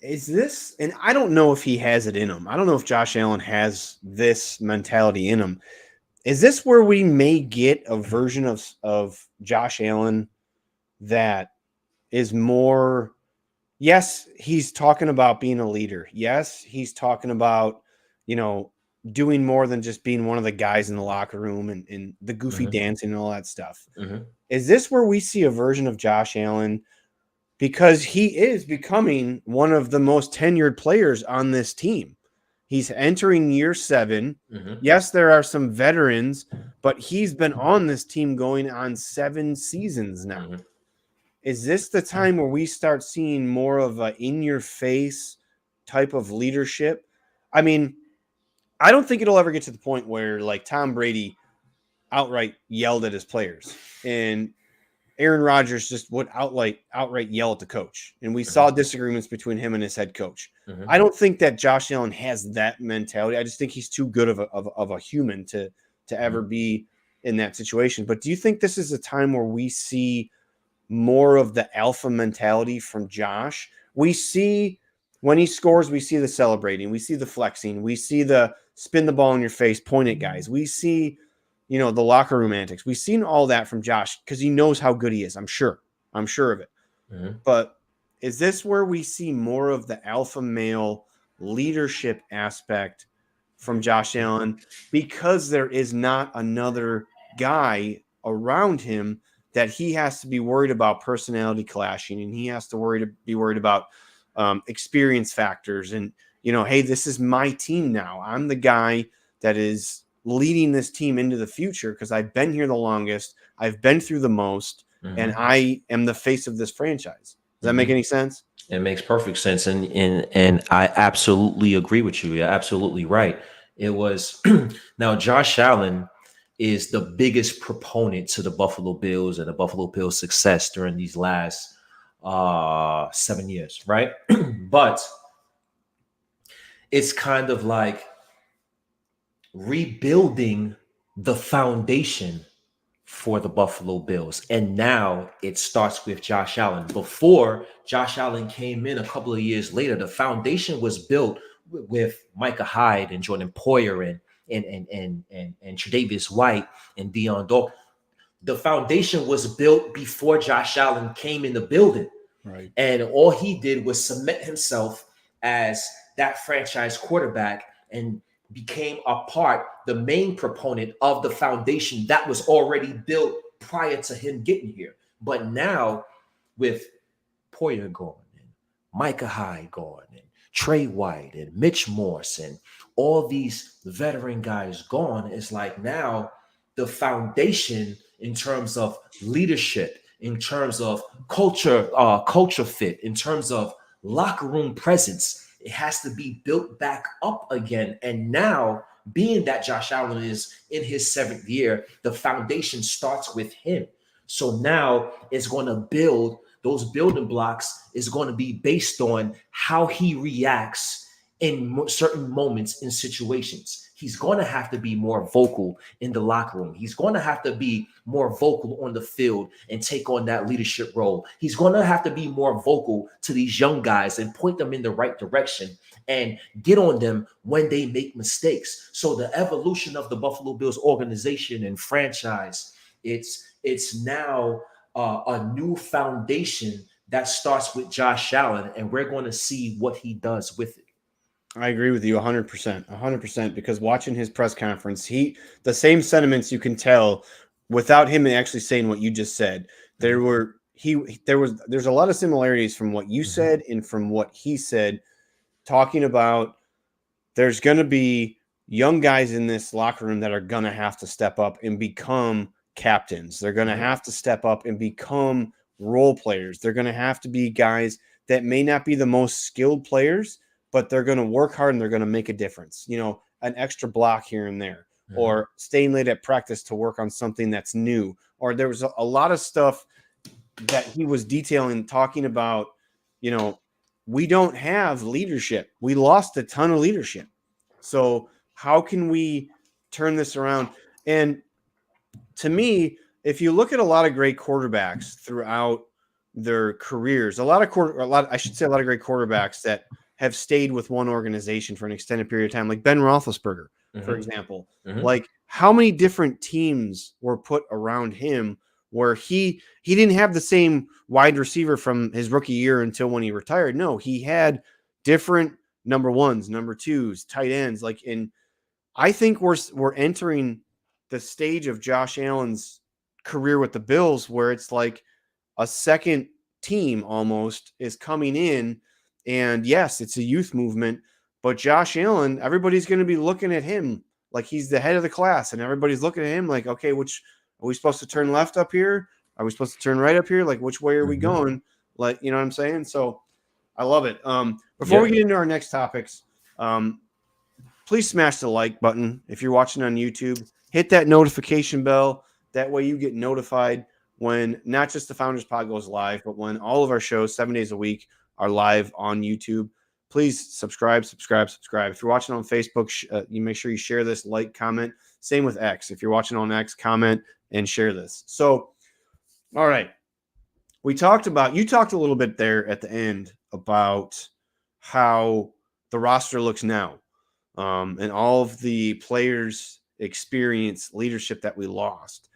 Is this, and I don't know if he has it in him. I don't know if Josh Allen has this mentality in him. Is this where we may get a version of Josh Allen that is more, yes, he's talking about being a leader. Yes, he's talking about, doing more than just being one of the guys in the locker room and the goofy dancing and all that stuff. Is this where we see a version of Josh Allen? Because he is becoming one of the most tenured players on this team. He's entering year 7. Yes, there are some veterans, but he's been on this team going on 7 seasons now. Is this the time where we start seeing more of a in-your-face type of leadership? I mean, I don't think it'll ever get to the point where, like, Tom Brady outright yelled at his players and Aaron Rodgers just would outright yell at the coach. And we saw disagreements between him and his head coach. I don't think that Josh Allen has that mentality. I just think he's too good of a human to ever be in that situation. But do you think this is a time where we see more of the alpha mentality from Josh? We see when he scores, we see the celebrating, we see the flexing, we see the spin the ball in your face, point at guys. We see, the locker room antics. We've seen all that from Josh because he knows how good he is. I'm sure of it. But is this where we see more of the alpha male leadership aspect from Josh Allen because there is not another guy around him that he has to be worried about personality clashing, and he has to be worried about experience factors, and hey, this is my team now. I'm the guy that is leading this team into the future because I've been here the longest, I've been through the most, and I am the face of this franchise. Does that make any sense? It makes perfect sense, and I absolutely agree with you. You're absolutely right. It was now Josh Allen is the biggest proponent to the Buffalo Bills and the Buffalo Bills' success during these last 7 years, right? But it's kind of like rebuilding the foundation for the Buffalo Bills. And now it starts with Josh Allen. Before Josh Allen came in a couple of years later, the foundation was built with Micah Hyde and Jordan Poyer and Tre'Davious White and Deion Dawkins. The foundation was built before Josh Allen came in the building. Right. And all he did was cement himself as that franchise quarterback and became the main proponent of the foundation that was already built prior to him getting here. But now with Poyer gone and Micah Hyde gone and Trey White and Mitch Morse and all these veteran guys gone, it's like now the foundation in terms of leadership, in terms of culture fit, in terms of locker room presence. It has to be built back up again. And now, being that Josh Allen is in his 7th year, the foundation starts with him. So now it's going to build, those building blocks is going to be based on how he reacts in certain moments in situations. He's going to have to be more vocal in the locker room. He's going to have to be more vocal on the field and take on that leadership role. He's going to have to be more vocal to these young guys and point them in the right direction and get on them when they make mistakes. So the evolution of the Buffalo Bills organization and franchise, it's now a new foundation that starts with Josh Allen, and we're going to see what he does with it. I agree with you 100%, because watching his press conference, the same sentiments you can tell without him actually saying what you just said. There's a lot of similarities from what you said and from what he said, talking about there's going to be young guys in this locker room that are going to have to step up and become captains. They're going to have to step up and become role players. They're going to have to be guys that may not be the most skilled players, but they're going to work hard and they're going to make a difference. An extra block here and there, or staying late at practice to work on something that's new. Or there was a lot of stuff that he was detailing, talking about, we don't have leadership. We lost a ton of leadership. So how can we turn this around? And to me, if you look at a lot of great quarterbacks throughout their careers, a lot of great quarterbacks that have stayed with one organization for an extended period of time, like Ben Roethlisberger, for example. Like, how many different teams were put around him where he didn't have the same wide receiver from his rookie year until when he retired? No, he had different number ones, number twos, tight ends. And I think we're entering the stage of Josh Allen's career with the Bills where it's like a second team almost is coming in. And yes, it's a youth movement, but Josh Allen, everybody's going to be looking at him like he's the head of the class, and everybody's looking at him like, okay, which are we supposed to turn left up here? Are we supposed to turn right up here? Like, which way are we going? Like, you know what I'm saying? So I love it. Before we get into our next topics, please smash the like button. If you're watching on YouTube, hit that notification bell. That way you get notified when not just the Founders Pod goes live, but when all of our shows 7 days a week are live on YouTube. Please subscribe. If you're watching on Facebook, you make sure you share this, like, comment. Same with X. If you're watching on X, comment and share this. So, all right. You talked a little bit there at the end about how the roster looks now, and all of the players' experience, leadership that we lost.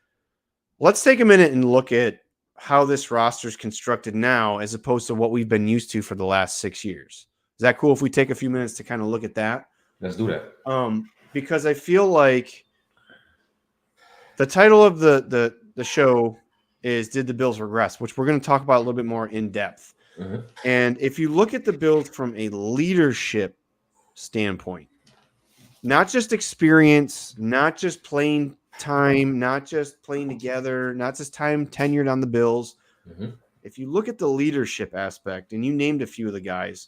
Let's take a minute and look at how this roster is constructed now as opposed to what we've been used to for the last 6 years. Is that cool if we take a few minutes to kind of look at that? Let's do that. Because I feel like the title of the show is Did the Bills Regress, which we're going to talk about a little bit more in depth. And if you look at the Bills from a leadership standpoint, not just experience, not just playing time, not just playing together, not just time tenured on the Bills. If you look at the leadership aspect, and you named a few of the guys,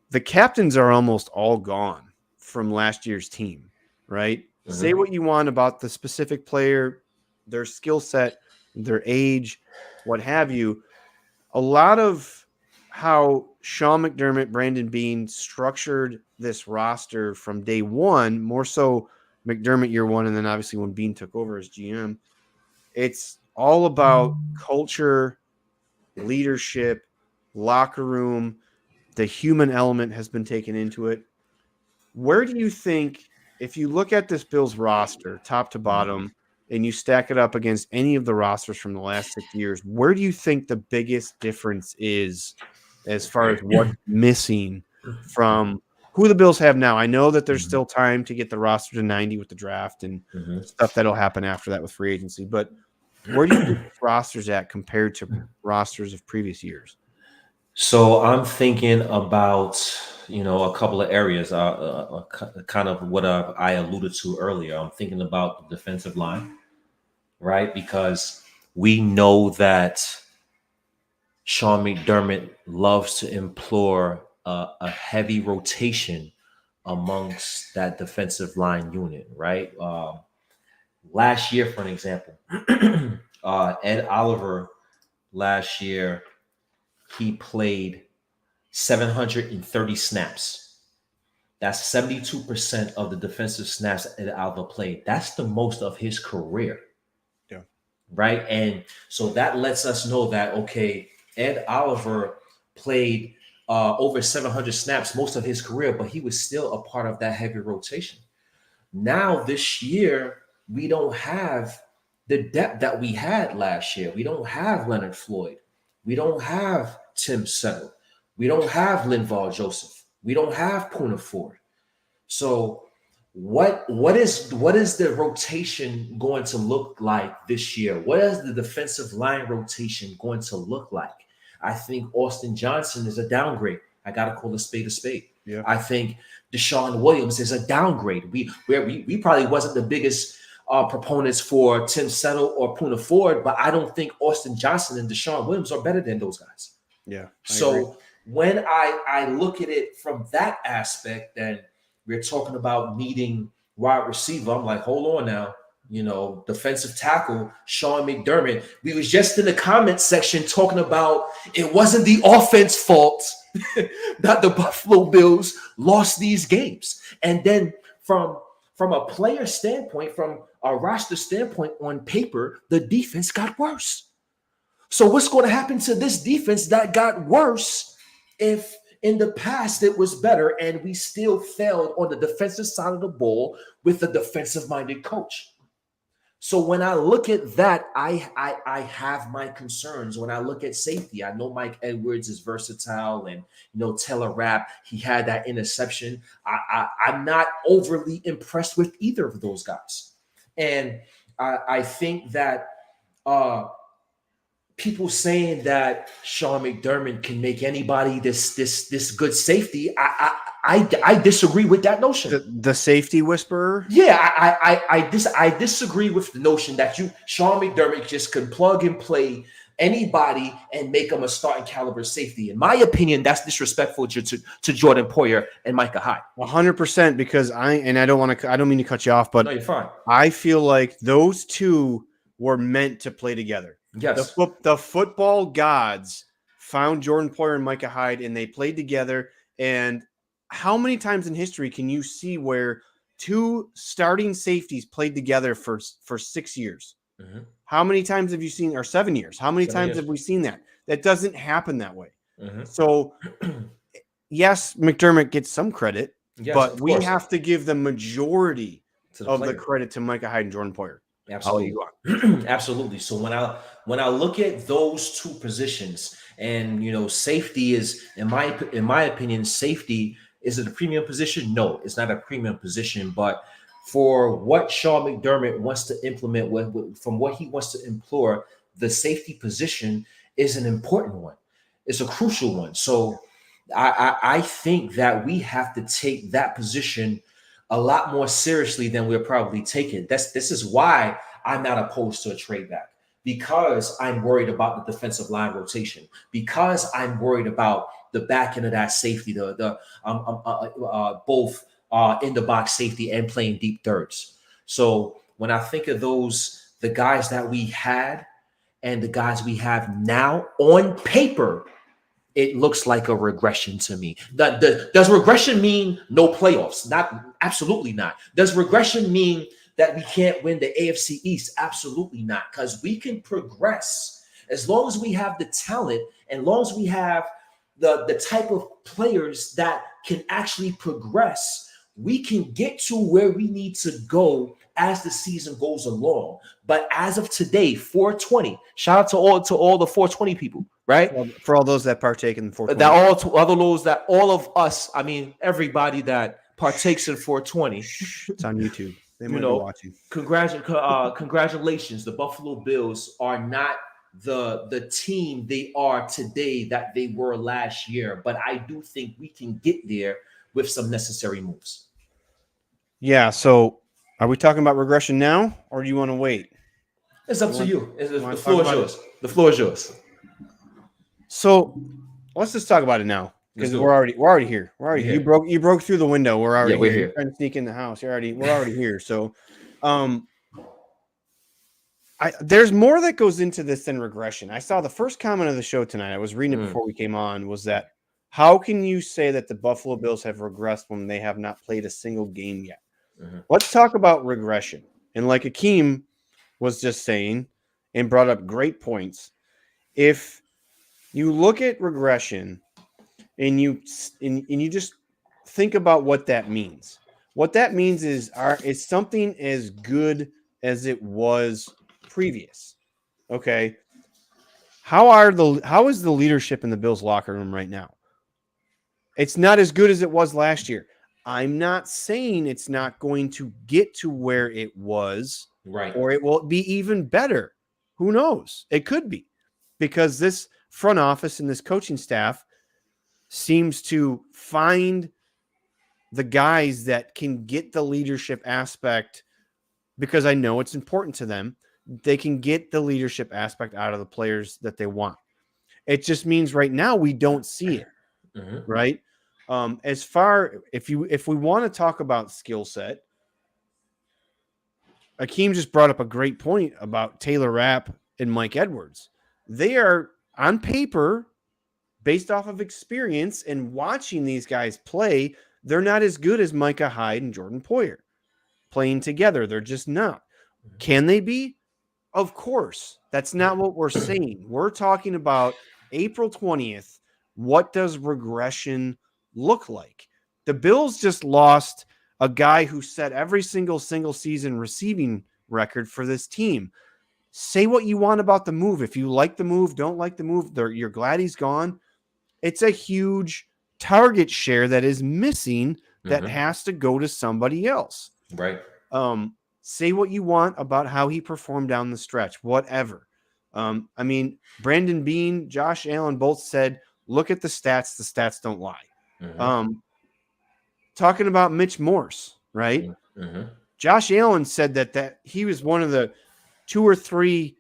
the captains are almost all gone from last year's team, right? Say what you want about the specific player, their skill set, their age, what have you. A lot of how Sean McDermott, Brandon Beane structured this roster from day one, more so McDermott year one, and then obviously when Beane took over as GM, it's all about culture, leadership, locker room. The human element has been taken into it. Where do you think, if you look at this Bills roster, top to bottom, and you stack it up against any of the rosters from the last 6 years, where do you think the biggest difference is as far as what's missing from who the Bills have now? I know that there's still time to get the roster to 90 with the draft and stuff that'll happen after that with free agency, but where do you think this roster's at compared to rosters of previous years? So I'm thinking about, a couple of areas, kind of what I alluded to earlier. I'm thinking about the defensive line, right? Because we know that Sean McDermott loves to implore a heavy rotation amongst that defensive line unit, right? Last year, for an example, Ed Oliver last year, he played 730 snaps. That's 72% of the defensive snaps that Alva played. That's the most of his career. Yeah. Right. And so that lets us know that, okay, Ed Oliver played over 700 snaps most of his career, but he was still a part of that heavy rotation. Now, this year, we don't have the depth that we had last year. We don't have Leonard Floyd. We don't have Tim Settle. We don't have Linval Joseph. We don't have Puna Ford. So what is the rotation going to look like this year? What is the defensive line rotation going to look like? I think Austin Johnson is a downgrade. I gotta call a spade a spade. Yeah. I think Deshaun Williams is a downgrade. We probably wasn't the biggest proponents for Tim Settle or Puna Ford, but I don't think Austin Johnson and Deshaun Williams are better than those guys. Yeah. So when I look at it from that aspect, then we're talking about needing wide receiver. I'm like, hold on now. Defensive tackle, Sean McDermott. We was just in the comment section talking about it wasn't the offense fault that the Buffalo Bills lost these games. And then from a player standpoint, from a roster standpoint, on paper, the defense got worse. So what's going to happen to this defense that got worse if in the past it was better and we still failed on the defensive side of the ball with a defensive-minded coach? So when I look at that, I have my concerns. When I look at safety, I know Mike Edwards is versatile, and Taylor Rapp, he had that interception. I'm not overly impressed with either of those guys, and I think that people saying that Sean McDermott can make anybody this good safety, I disagree with that notion. The safety whisperer. Yeah, I disagree with the notion that Sean McDermott just could plug and play anybody and make them a starting caliber safety. In my opinion, that's disrespectful to Jordan Poyer and Micah Hyde. 100%, because I don't mean to cut you off, but no, you're fine. I feel like those two were meant to play together. Yes. The football gods found Jordan Poyer and Micah Hyde, and they played together. And how many times in history can you see where two starting safeties played together for 6 years? Mm-hmm. How many times have you seen, or 7 years? How many times have we seen that? That doesn't happen that way. Mm-hmm. So, yes, McDermott gets some credit, but we have to give the majority of the credit to Micah Hyde and Jordan Poyer. Absolutely. Absolutely. So when I look at those two positions, and safety is, in my opinion, safety, is it a premium position? No, it's not a premium position. But for what Sean McDermott wants to implement, from what he wants to implore, the safety position is an important one. It's a crucial one. So I think that we have to take that position a lot more seriously than we're probably taking. This is why I'm not opposed to a trade back, because I'm worried about the defensive line rotation, because I'm worried about the back end of that safety, both in the box safety and playing deep thirds. So when I think of the guys that we had and the guys we have now, on paper, it looks like a regression to me. Does regression mean no playoffs? Absolutely not. Does regression mean that we can't win the AFC East? Absolutely not, because we can progress as long as we have the talent and as long as we have the type of players that can actually progress. We can get to where we need to go as the season goes along. But as of today, 420. Shout out to all the 420 people, right? For all those that partake in the 420. All of us, I mean, everybody that partakes in 420. It's on YouTube. They might be watching. Congratulations. The Buffalo Bills are not the team they are today that they were last year. But I do think we can get there with some necessary moves. Yeah. So, are we talking about regression now, or do you want to wait? It's up You to want you. you The want to talk floor is about it? yours. The floor is yours. So, let's just talk about it now Let's because do it. we're already here. We're already We're here. here. You broke through the window. We're Yeah, already we're here. You're here. trying to sneak in the house. We're already here. So, um, there's more that goes into this than regression. I saw the first comment of the show tonight. I was reading it Mm, before we came on. Was that how can you say that the Buffalo Bills have regressed when they have not played a single game yet? mhm. Let's talk about regression. And like Akeem was just saying and brought up great points. If you look at regression and you just think about what that means. What that means is something as good as it was previous. Okay. How is the leadership in the Bills locker room right now? It's not as good as it was last year. I'm not saying it's not going to get to where it was Right. or it will be even better. Who knows? It could be because this front office and this coaching staff seems to find the guys that can get the leadership aspect because I know it's important to them. They can get the leadership aspect out of the players that they want. It just means right now we don't see it, Mhm. right? As far if we want to talk about skill set, Akeem just brought up a great point about Taylor Rapp and Mike Edwards. They are on paper, based off of experience and watching these guys play, they're not as good as Micah Hyde and Jordan Poyer playing together. They're just not. Can they be? Of course. That's not what we're saying. We're talking about April 20th. What does regression look like? The Bills just lost a guy who set every single season receiving record for this team. Say what you want about the move. If you like the move, don't like the move, you're glad he's gone. It's a huge target share that is missing that Mhm. has to go to somebody else. Right. Say what you want about how he performed down the stretch, whatever. I mean, Brandon Beane, Josh Allen both said, look at the stats. The stats don't lie. Mhm. Um, talking about Mitch Morse, right? Mhm. Josh Allen said that he was one of the 2 or 3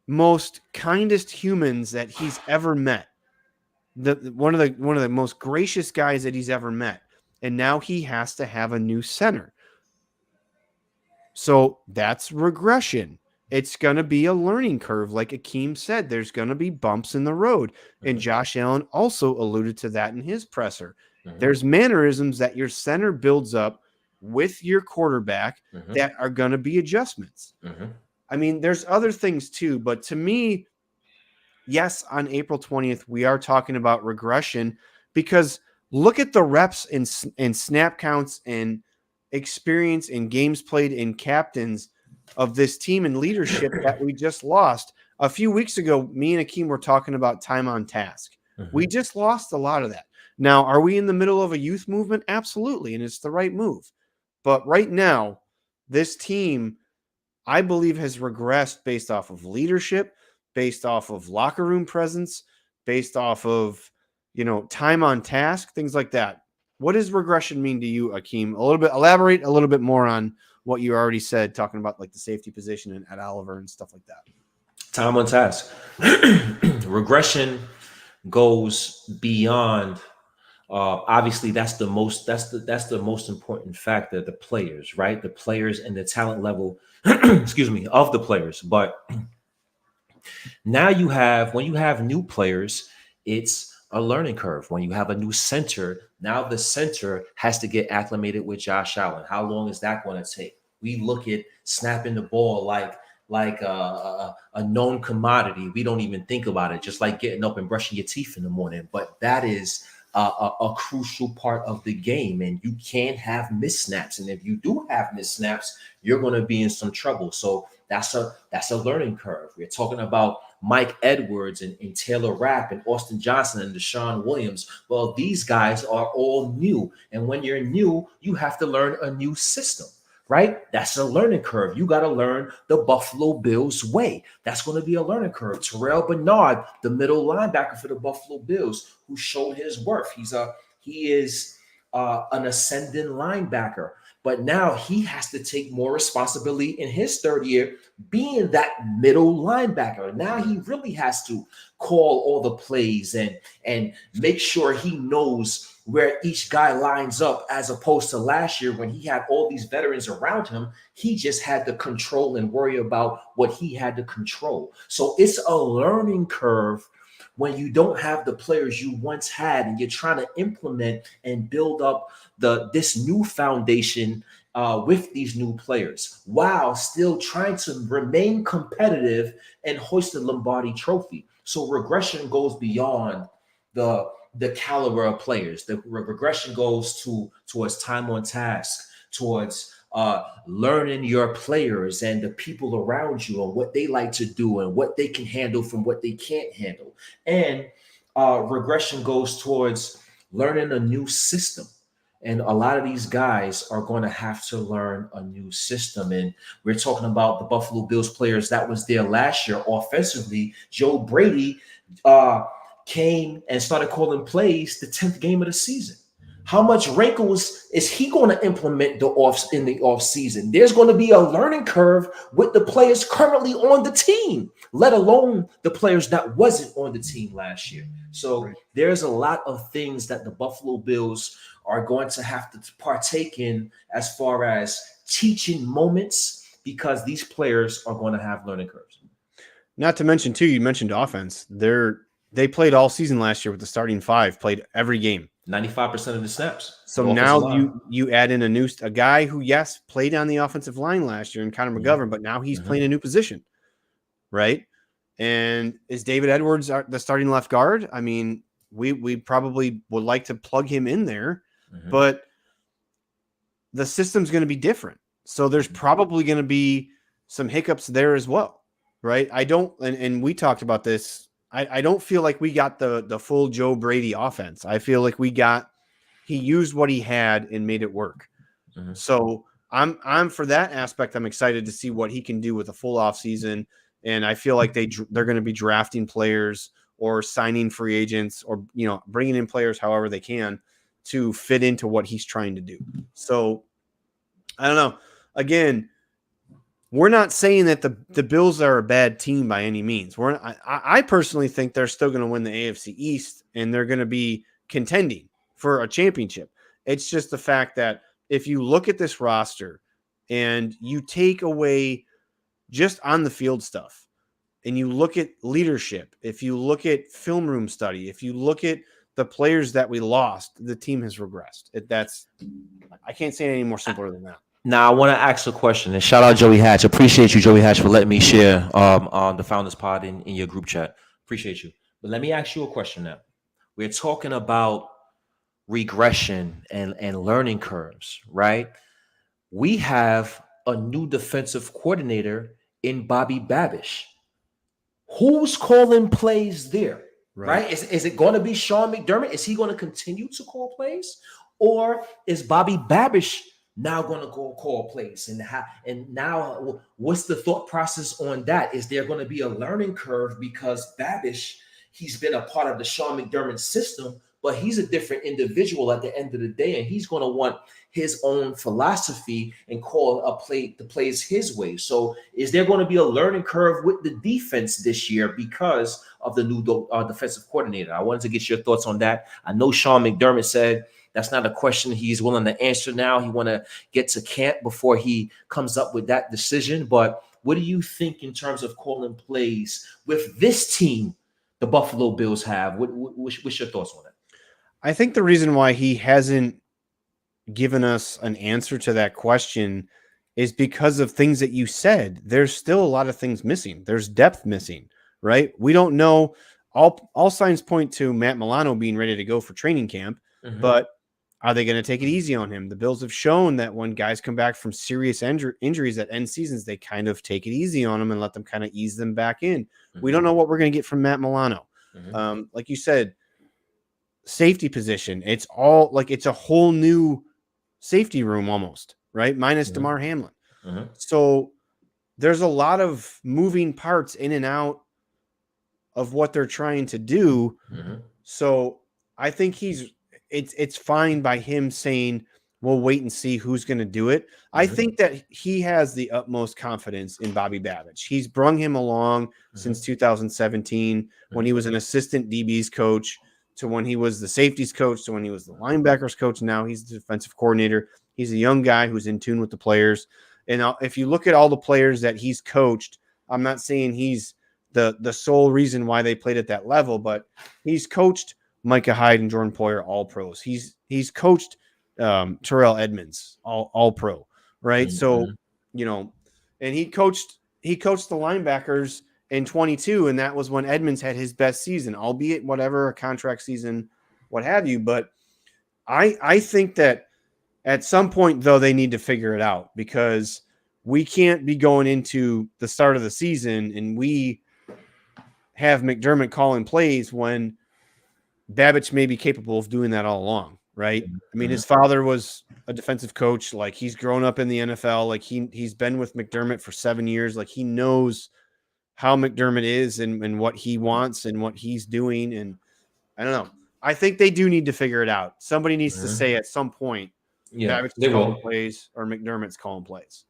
most kindest humans that he's ever met. One of the most gracious guys that he's ever met. And now he has to have a new center. So that's regression. It's going to be a learning curve. Like Akeem said, there's going to be bumps in the road. And Josh Allen also alluded to that in his presser. Mhm. There's mannerisms that your center builds up with your quarterback Mhm. that are going to be adjustments. Mhm. I mean, there's other things too, but to me, yes, on April 20th, we are talking about regression because look at the reps and snap counts and experience and games played and captains of this team and leadership that we just lost. A few weeks ago, me and Akeem were talking about time on task. We Mhm. just lost a lot of that. Now, are we in the middle of a youth movement? Absolutely, and it's the right move. But right now, this team I believe has regressed based off of leadership, based off of locker room presence, based off of, time on task, things like that. What does regression mean to you, Akeem? Elaborate a little bit more on what you already said, talking about like the safety position and at Oliver and stuff like that. Time on task. Regression goes beyond. Obviously, that's the most important factor. The players, right? The players and the talent level. excuse me, of the players. But now when you have new players, it's a learning curve. When you have a new center, now the center has to get acclimated with Josh Allen. How long is that going to take? We look at snapping the ball like a known commodity. We don't even think about it, just like getting up and brushing your teeth in the morning. But that is a crucial part of the game, and you can't have missnaps. And if you do have missnaps, you're going to be in some trouble. So that's a learning curve. We're talking about Mike Edwards and Taylor Rapp and Austin Johnson and Deshaun Williams. Well, these guys are all new, and when you're new, you have to learn a new system. right? That's a learning curve. You got to learn the Buffalo Bills way. That's going to be a learning curve. Terrell Bernard, the middle linebacker for the Buffalo Bills, who showed his worth. He is an ascending linebacker, but now he has to take more responsibility in his third year being that middle linebacker. Now he really has to call all the plays and make sure he knows where each guy lines up, as opposed to last year when he had all these veterans around him. He just had to control and worry about what he had to control. So it's a learning curve when you don't have the players you once had and you're trying to implement and build up this new foundation with these new players while still trying to remain competitive and hoist the Lombardi trophy. So regression goes beyond the caliber of players. The regression goes towards time on task, towards learning your players and the people around you and what they like to do and what they can handle from what they can't handle. And regression goes towards learning a new system. And a lot of these guys are going to have to learn a new system. And we're talking about the Buffalo Bills players that was there last year offensively. Joe Brady came and started calling plays the 10th game of the season. How much wrinkles is he going to implement in the off season? There's going to be a learning curve with the players currently on the team, let alone the players that wasn't on the team last year. So there's a lot of things that the Buffalo Bills are going to have to partake in as far as teaching moments, because these players are going to have learning curves. Not to mention, too, you mentioned offense. They played all season last year with the starting five, played every game. 95% of the snaps. So now you add in a guy who, yes, played on the offensive line last year in Connor McGovern, but now he's playing a new position, right? And is David Edwards the starting left guard? I mean, we probably would like to plug him in there, but the system's going to be different. So there's probably going to be some hiccups there as well, right? And we talked about this. I don't feel like we got the full Joe Brady offense. I feel like he used what he had and made it work. So I'm for that aspect, I'm excited to see what he can do with a full offseason. And I feel like they're going to be drafting players or signing free agents or, bringing in players however they can to fit into what he's trying to do. So I don't know. Again, we're not saying that the Bills are a bad team by any means. I personally think they're still going to win the AFC East and they're going to be contending for a championship. It's just the fact that if you look at this roster and you take away just on the field stuff and you look at leadership, if you look at film room study, if you look at the players that we lost, the team has regressed. I can't say it any more simpler than that. Now, I want to ask a question, and shout out Joey Hatch. Appreciate you, Joey Hatch, for letting me share on the Founders Pod in your group chat. Appreciate you. But let me ask you a question now. We're talking about regression and learning curves, right? We have a new defensive coordinator in Bobby Babish. Who's calling plays there, right? Is it going to be Sean McDermott? Is he going to continue to call plays? Or is Bobby Babish now going to go call plays? And now what's the thought process on that? Is there going to be a learning curve because Babish, he's been a part of the Sean McDermott system, but he's a different individual at the end of the day, and he's going to want his own philosophy and call the plays his way. So is there going to be a learning curve with the defense this year because of the new defensive coordinator? I wanted to get your thoughts on that. I know Sean McDermott said that's not a question he's willing to answer now. He want to get to camp before he comes up with that decision. But what do you think in terms of calling plays with this team the Buffalo Bills have? What's your thoughts on that? I think the reason why he hasn't given us an answer to that question is because of things that you said. There's still a lot of things missing. There's depth missing, right? We don't know. All signs point to Matt Milano being ready to go for training camp, but are they going to take it easy on him? The Bills have shown that when guys come back from serious injuries at end seasons, they kind of take it easy on them and let them kind of ease them back in. We don't know what we're going to get from Matt Milano. Like you said, safety position. It's all like it's a whole new safety room almost, right? Minus Mhm. DeMar Hamlin. Mhm. So there's a lot of moving parts in and out of what they're trying to do. Mhm. So I think it's fine by him saying, we'll wait and see who's going to do it. I Mhm. think that he has the utmost confidence in Bobby Babich. He's brung him along since Mhm. 2017 when he was an assistant DB's coach, to when he was the safeties coach, to when he was the linebackers coach. Now he's the defensive coordinator. He's a young guy who's in tune with the players. And if you look at all the players that he's coached, I'm not saying he's the sole reason why they played at that level, but he's coached Micah Hyde and Jordan Poyer, all pros. He's coached Terrell Edmonds, all pro, right? So, Mhm. and he coached the linebackers in 22, and that was when Edmonds had his best season, albeit whatever, a contract season, what have you. But I think that at some point, though, they need to figure it out, because we can't be going into the start of the season and we have McDermott calling plays when Babich may be capable of doing that all along, right? I mean, Mhm. his father was a defensive coach. Like, he's grown up in the NFL. Like, he's been with McDermott for 7 years. Like, he knows how McDermott is and what he wants and what he's doing. And I don't know. I think they do need to figure it out. Somebody needs to Mhm. say at some point, Yeah, Babich is they calling will. plays or McDermott's calling plays.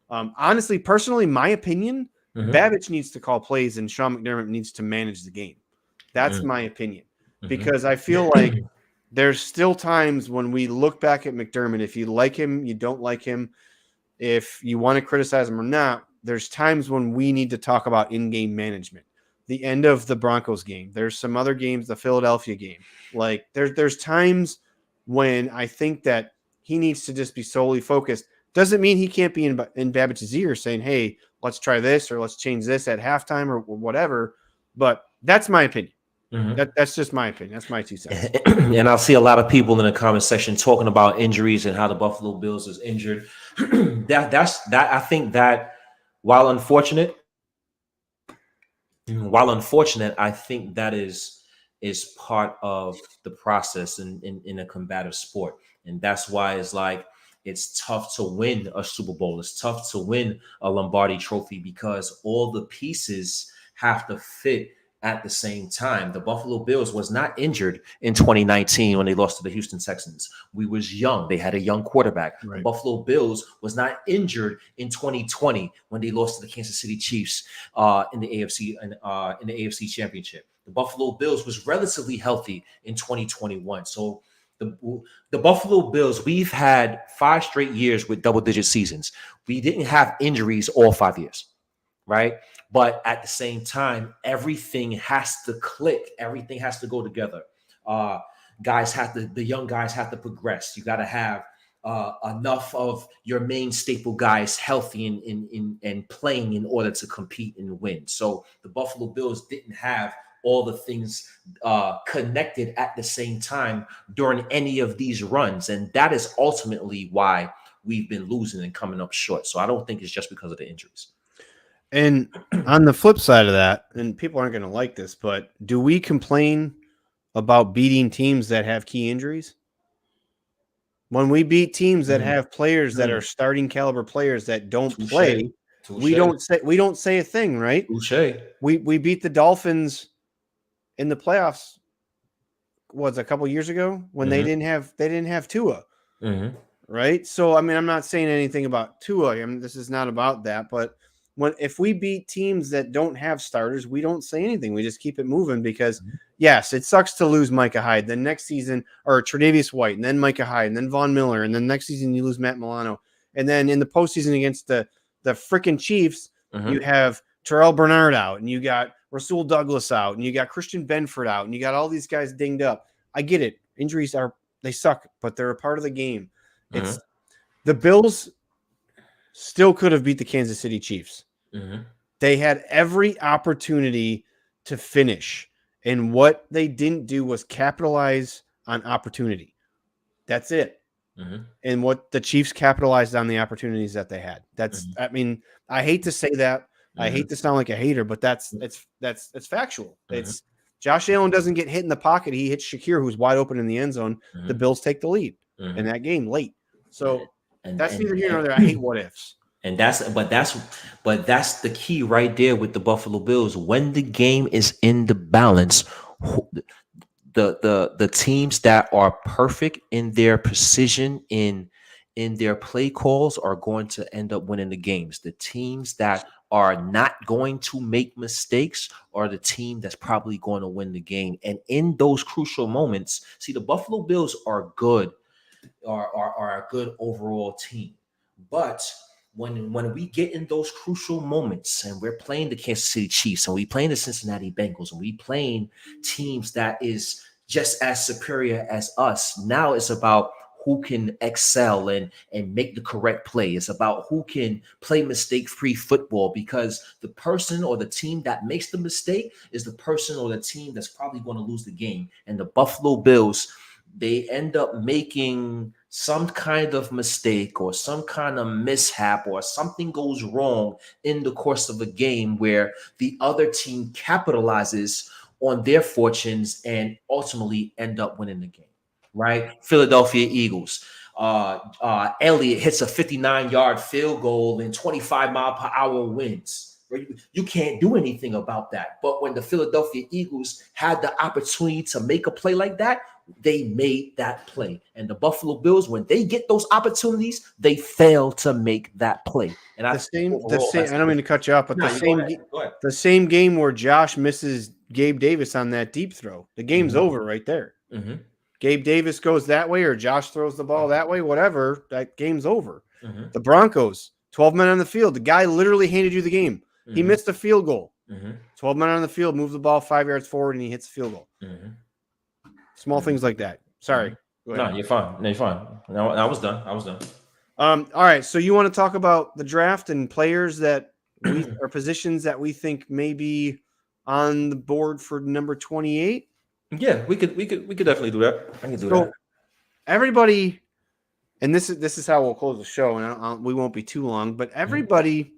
Honestly, personally, my opinion, Mhm. Babich needs to call plays and Sean McDermott needs to manage the game. That's Mhm. my opinion, Mhm. because I feel like there's still times when we look back at McDermott. If you like him, you don't like him, if you want to criticize him or not, there's times when we need to talk about in-game management. The end of the Broncos game. There's some other games, the Philadelphia game. Like, there's times when I think that he needs to just be solely focused. Doesn't mean he can't be in Babbich's ear saying, hey, let's try this or let's change this at halftime or whatever. But that's my opinion. Mhm. That's just my opinion. That's my 2 cents. And I see a lot of people in the comment section talking about injuries and how the Buffalo Bills is injured. That I think that while unfortunate, I think that is part of the process in a combative sport. And that's why it's like it's tough to win a Super Bowl. It's tough to win a Lombardi trophy because all the pieces have to fit at the same time. The Buffalo Bills was not injured in 2019 when they lost to the Houston Texans. We was young. They had a young quarterback. The Right. Buffalo Bills was not injured in 2020 when they lost to the Kansas City Chiefs in the AFC Championship. The Buffalo Bills was relatively healthy in 2021. So the Buffalo Bills, we've had 5 straight years with double-digit seasons. We didn't have injuries all 5 years, right? But at the same time, everything has to click. Everything has to go together. The young guys have to progress. You got to have enough of your main staple guys healthy and playing in order to compete and win. So the Buffalo Bills didn't have all the things connected at the same time during any of these runs. And that is ultimately why we've been losing and coming up short. So I don't think it's just because of the injuries. And on the flip side of that, and people aren't going to like this, but do we complain about beating teams that have key injuries? When we beat teams that Mm, have players that are mm. starting caliber players that don't Touche, play, we touche, don't say a thing, right? touche. We beat the Dolphins in the playoffs, was a couple years ago when Hmm. they didn't have Tua, Hmm. right? So I mean, I'm not saying anything about Tua. I mean, this is not about that, but if we beat teams that don't have starters, we don't say anything. We just keep it moving, because yes, it sucks to lose Micah Hyde. Then next season, or Tre'Davious White, and then Micah Hyde, and then Von Miller, and then next season you lose Matt Milano, and then in the postseason against the freaking Chiefs, you Hmm. have Terrell Bernard out, and you got Rasul Douglas out, and you got Christian Benford out, and you got all these guys dinged up. I get it. Injuries they suck, but they're a part of the game. Hmm. It's the Bills still could have beat the Kansas City Chiefs. Hmm. They had every opportunity to finish, and what they didn't do was capitalize on opportunity. That's it. Hmm. And what the Chiefs capitalized on the opportunities that they had. I mean, I hate to say that. I Hmm. hate to sound like a hater, but that's factual. Hmm. It's Josh Allen doesn't get hit in the pocket. He hits Shakir, who's wide open in the end zone. The Hmm. Bills take the lead in Hmm. that game late. So That's neither here nor there. I hate what ifs. And that's the key right there with the Buffalo Bills. When the game is in the balance, the teams that are perfect in their precision in their play calls are going to end up winning the games. The teams that are not going to make mistakes are the team that's probably going to win the game. And in those crucial moments, see, the Buffalo Bills are good, are a good overall team. But when we get in those crucial moments and we're playing the Kansas City Chiefs and we playing the Cincinnati Bengals and we playing teams that is just as superior as us, now it's about who can excel and make the correct play. It's about who can play mistake-free football, because the person or the team that makes the mistake is the person or the team that's probably going to lose the game. And the Buffalo Bills, they end up making some kind of mistake or some kind of mishap or something goes wrong in the course of a game where the other team capitalizes on their fortunes and ultimately end up winning the game. Right? Philadelphia Eagles. Elliott hits a 59-yard field goal and 25-mile-per-hour winds. You can't do anything about that. But when the Philadelphia Eagles had the opportunity to make a play like that, they made that play. And the Buffalo Bills, when they get those opportunities, they fail to make that play. And the same. I don't mean to cut you off, but the same game where Josh misses Gabe Davis on that deep throw, the game's over right there. Mm-hmm. Gabe Davis goes that way or Josh throws the ball that way, whatever, that game's over. Mm-hmm. The Broncos, 12 men on the field. The guy literally handed you the game. Mm-hmm. He missed a field goal. Mm-hmm. 12 men on the field, move the ball 5 yards forward, and he hits the field goal. Mm-hmm. Small things like that. Sorry. No, you're fine. No, you're fine. No, I was done. All right, so you want to talk about the draft and players that or positions that we think may be on the board for number 28? Yeah, we could definitely do that. I can do that. Everybody, and this is how we'll close the show, and we won't be too long. But everybody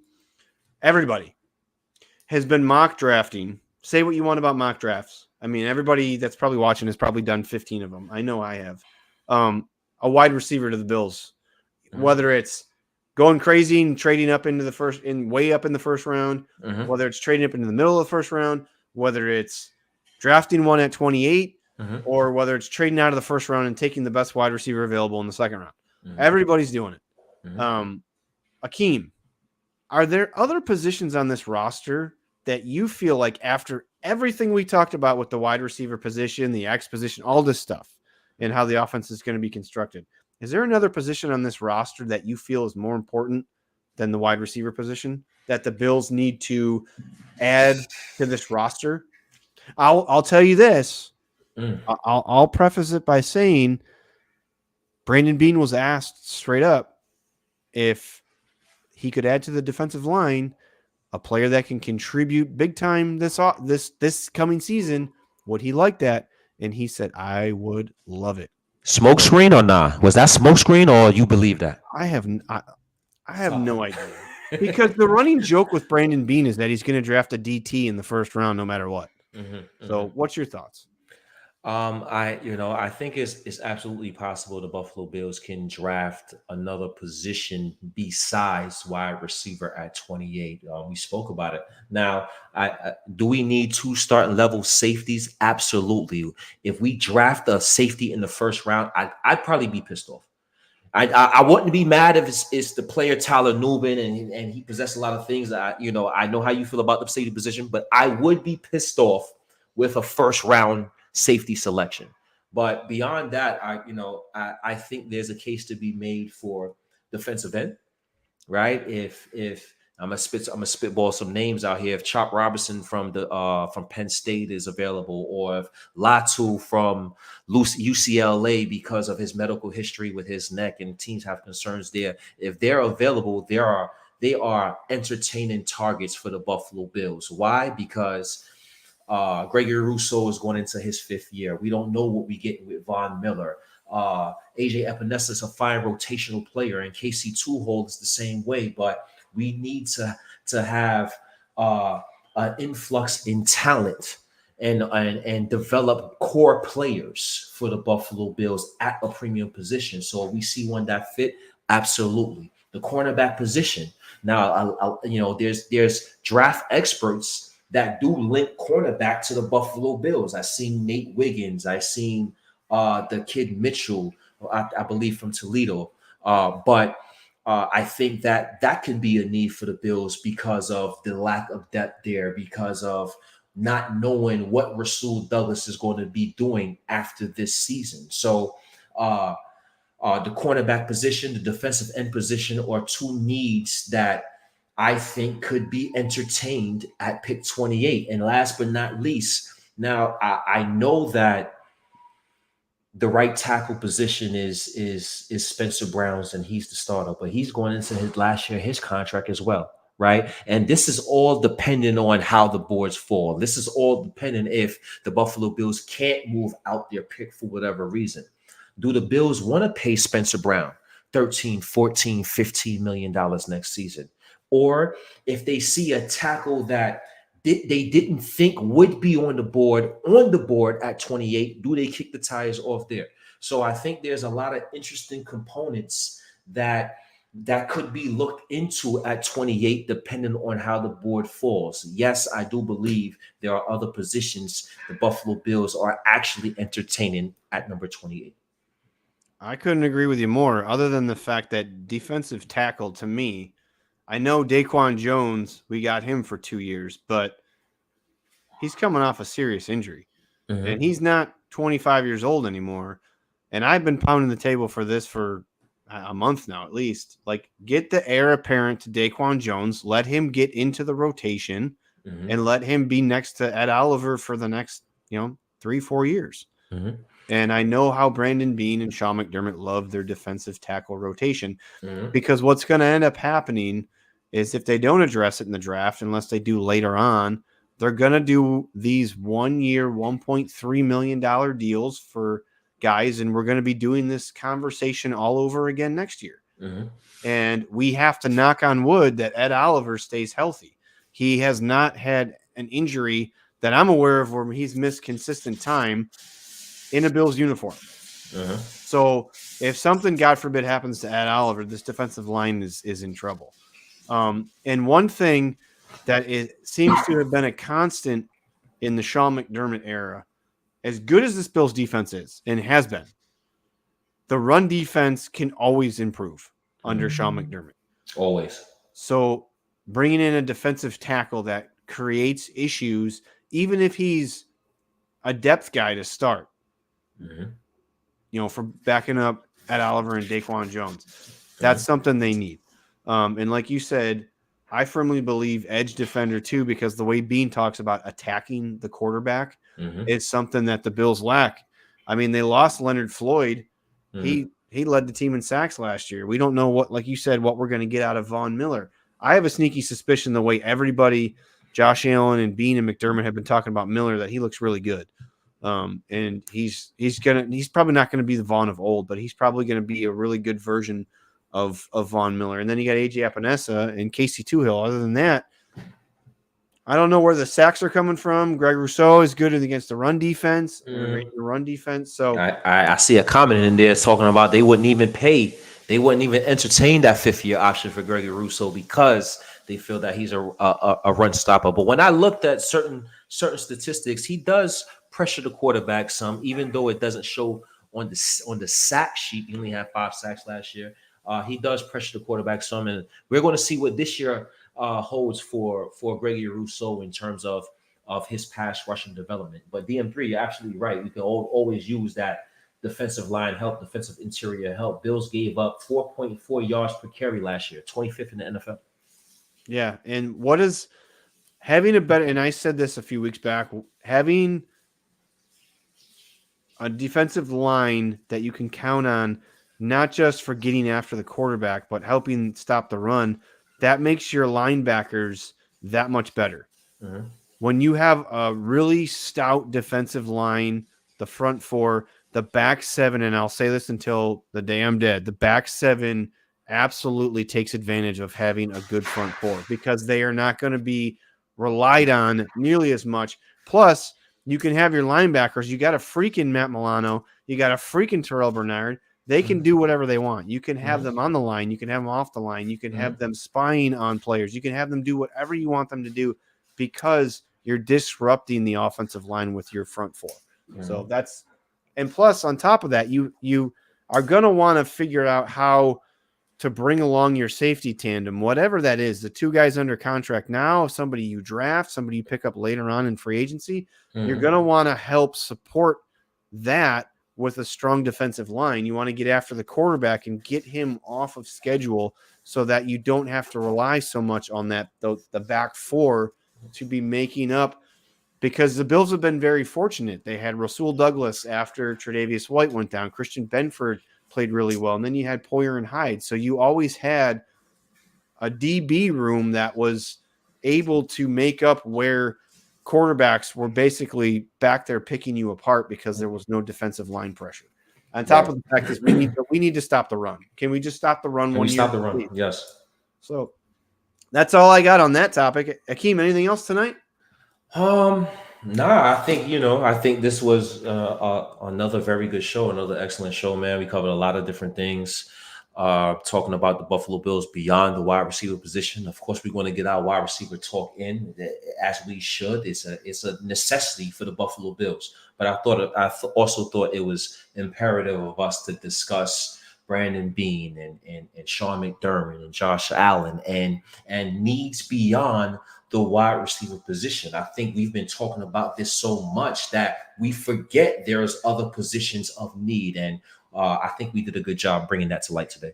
has been mock drafting. Say what you want about mock drafts. I mean, everybody that's probably watching has probably done 15 of them. I know I have. A wide receiver to the Bills, whether it's going crazy and trading up into the way up in the first round, whether it's trading up into the middle of the first round, whether it's drafting one at 28, or whether it's trading out of the first round and taking the best wide receiver available in the second round. Everybody's doing it. Akeem, are there other positions on this roster that you feel like after everything we talked about with the wide receiver position, the X position, all this stuff, and how the offense is going to be constructed, is there another position on this roster that you feel is more important than the wide receiver position that the Bills need to add to this roster? I'll tell you this. I'll preface it by saying Brandon Beane was asked straight up if he could add to the defensive line a player that can contribute big time this coming season. Would he like that? And he said, I would love it. Smoke screen or not? Was that smoke screen or you believe that? I have no idea. Because the running joke with Brandon Beane is that he's going to draft a DT in the first round no matter what. So what's your thoughts? I think it's absolutely possible the Buffalo Bills can draft another position besides wide receiver at 28. We spoke about it. Now, do we need 2 starting level safeties? Absolutely. If we draft a safety in the first round, I'd probably be pissed off. I wouldn't be mad if it's the player Tyler Nubin and he possessed a lot of things. I know how you feel about the safety position, but I would be pissed off with a first round safety selection. But beyond that, I think there's a case to be made for defensive end, right? If I'm gonna spitball some names out here. If Chop Robinson from Penn State is available, or if Latu from UCLA, because of his medical history with his neck and teams have concerns there, if they're available, they are entertaining targets for the Buffalo Bills. Why? Because Gregory Rousseau is going into his 5th year. We don't know what we get with Von Miller. AJ Epinesa is a fine rotational player, and Casey Tuhold is the same way. But we need to have an influx in talent and develop core players for the Buffalo Bills at a premium position. So if we see one that fit, Absolutely. The cornerback position. Now, there's draft experts that do link cornerback to the Buffalo Bills. I seen Nate Wiggins. I seen the kid Mitchell, I believe from Toledo. But I think that could be a need for the Bills because of the lack of depth there, because of not knowing what Rasul Douglas is going to be doing after this season. So, the cornerback position, the defensive end position are two needs that I think could be entertained at pick 28. And last but not least, now I know that the right tackle position is Spencer Brown's and he's the starter, but he's going into his last year, his contract as well, right? And this is all dependent on how the boards fall. This is all dependent if the Buffalo Bills can't move out their pick for whatever reason. Do the Bills want to pay Spencer Brown 13, 14, 15 million dollars next season? Or if they see a tackle that they didn't think would be on the board at 28, do they kick the tires off there? So I think there's a lot of interesting components that could be looked into at 28, depending on how the board falls. Yes, I do believe there are other positions the Buffalo Bills are actually entertaining at number 28. I couldn't agree with you more, other than the fact that defensive tackle, to me, I know Daquan Jones, we got him for 2 years, but he's coming off a serious injury. Mm-hmm. And he's not 25 years old anymore. And I've been pounding the table for this for a month now, at least. Like, get the heir apparent to Daquan Jones, let him get into the rotation, Mm-hmm. and let him be next to Ed Oliver for the next, 3-4 years. Mm-hmm. And I know how Brandon Beane and Sean McDermott love their defensive tackle rotation, Mm-hmm. because what's going to end up happening is if they don't address it in the draft, unless they do later on, they're going to do these 1 year, $1.3 million deals for guys. And we're going to be doing this conversation all over again next year. Mm-hmm. And we have to knock on wood that Ed Oliver stays healthy. He has not had an injury that I'm aware of where he's missed consistent time in a Bills uniform. Uh-huh. So if something, God forbid, happens to Ed Oliver, this defensive line is in trouble. And one thing that seems to have been a constant in the Sean McDermott era, as good as this Bills defense is and has been, the run defense can always improve under Sean McDermott. Always. So bringing in a defensive tackle that creates issues, even if he's a depth guy to start, for backing up Ed Oliver and Daquan Jones, that's something they need. And like you said, I firmly believe edge defender too, because the way Beane talks about attacking the quarterback is something that the Bills lack. I mean, they lost Leonard Floyd. He led the team in sacks last year. We don't know what, like you said, what we're going to get out of Von Miller. I have a sneaky suspicion the way everybody, Josh Allen and Beane and McDermott, have been talking about Miller, that he looks really good. And he's probably not going to be the Vaughn of old, but he's probably going to be a really good version of Von Miller. And then you got AJ Epinesa and Casey Tuhill. Other than that, I don't know where the sacks are coming from. Greg Rousseau is good against the run defense. The run defense. So I see a comment in there talking about they wouldn't even entertain that 5th-year option for Gregory Rousseau because they feel that he's a run stopper. But when I looked at certain statistics, he does pressure the quarterback some, even though it doesn't show on the sack sheet. He only had 5 sacks last year. He does pressure the quarterback some, and we're going to see what this year holds for Gregory Rousseau in terms of his pass rushing development. But DM3, you're absolutely right. We can always use that defensive line help, defensive interior help. Bills gave up 4.4 yards per carry last year, 25th in the NFL. Yeah, and what is having a better, and I said this a few weeks back, having a defensive line that you can count on, not just for getting after the quarterback, but helping stop the run, that makes your linebackers that much better. When you have a really stout defensive line, the front four, the back seven, and I'll say this until the day I'm dead, the back seven absolutely takes advantage of having a good front four because they are not going to be relied on nearly as much. Plus, you can have your linebackers. You got a freaking Matt Milano. You got a freaking Terrell Bernard. they can do whatever they want. You can have them on the line. You can have them off the line. You can have them spying on players. You can have them do whatever you want them to do because you're disrupting the offensive line with your front four. So that's – and plus, on top of that, you are going to want to figure out how to bring along your safety tandem, whatever that is, the two guys under contract now, somebody you draft, somebody you pick up later on in free agency. You're going to want to help support that with a strong defensive line. You want to get after the quarterback and get him off of schedule so that you don't have to rely so much on the back four to be making up, because the Bills have been very fortunate. They had Rasul Douglas after Tre'Davious White went down. Christian Benford played really well. And then you had Poyer and Hyde. So you always had a DB room that was able to make up where quarterbacks were basically back there picking you apart because there was no defensive line pressure. On top of the fact is we need to stop the run. Can we just stop the run? Stop the run? Yes. So that's all I got on that topic. Akeem, anything else tonight? Nah, I think this was another very good show, another excellent show, man. We covered a lot of different things, talking about the Buffalo Bills beyond the wide receiver position. Of course, we're going to get our wide receiver talk in, as we should. It's a necessity for the Buffalo Bills. But I also thought it was imperative of us to discuss Brandon Beane and Sean McDermott and Josh Allen and needs beyond the wide receiver position. I think we've been talking about this so much that we forget there's other positions of need. And I think we did a good job bringing that to light today.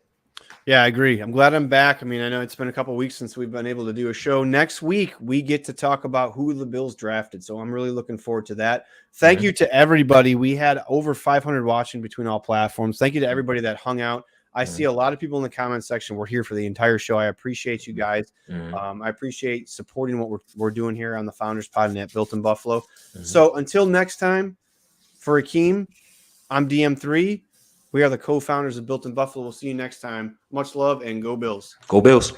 Yeah, I agree. I'm glad I'm back. I mean, I know it's been a couple of weeks since we've been able to do a show. Next week, we get to talk about who the Bills drafted. So I'm really looking forward to that. Thank you to everybody. We had over 500 watching between all platforms. Thank you to everybody that hung out. I see a lot of people in the comment section. We're here for the entire show. I appreciate you guys. I appreciate supporting what we're doing here on the Founders Pod and at Built in Buffalo. So until next time, for Akeem, I'm DM3. We are the co-founders of Built in Buffalo. We'll see you next time. Much love and go Bills. Go Bills.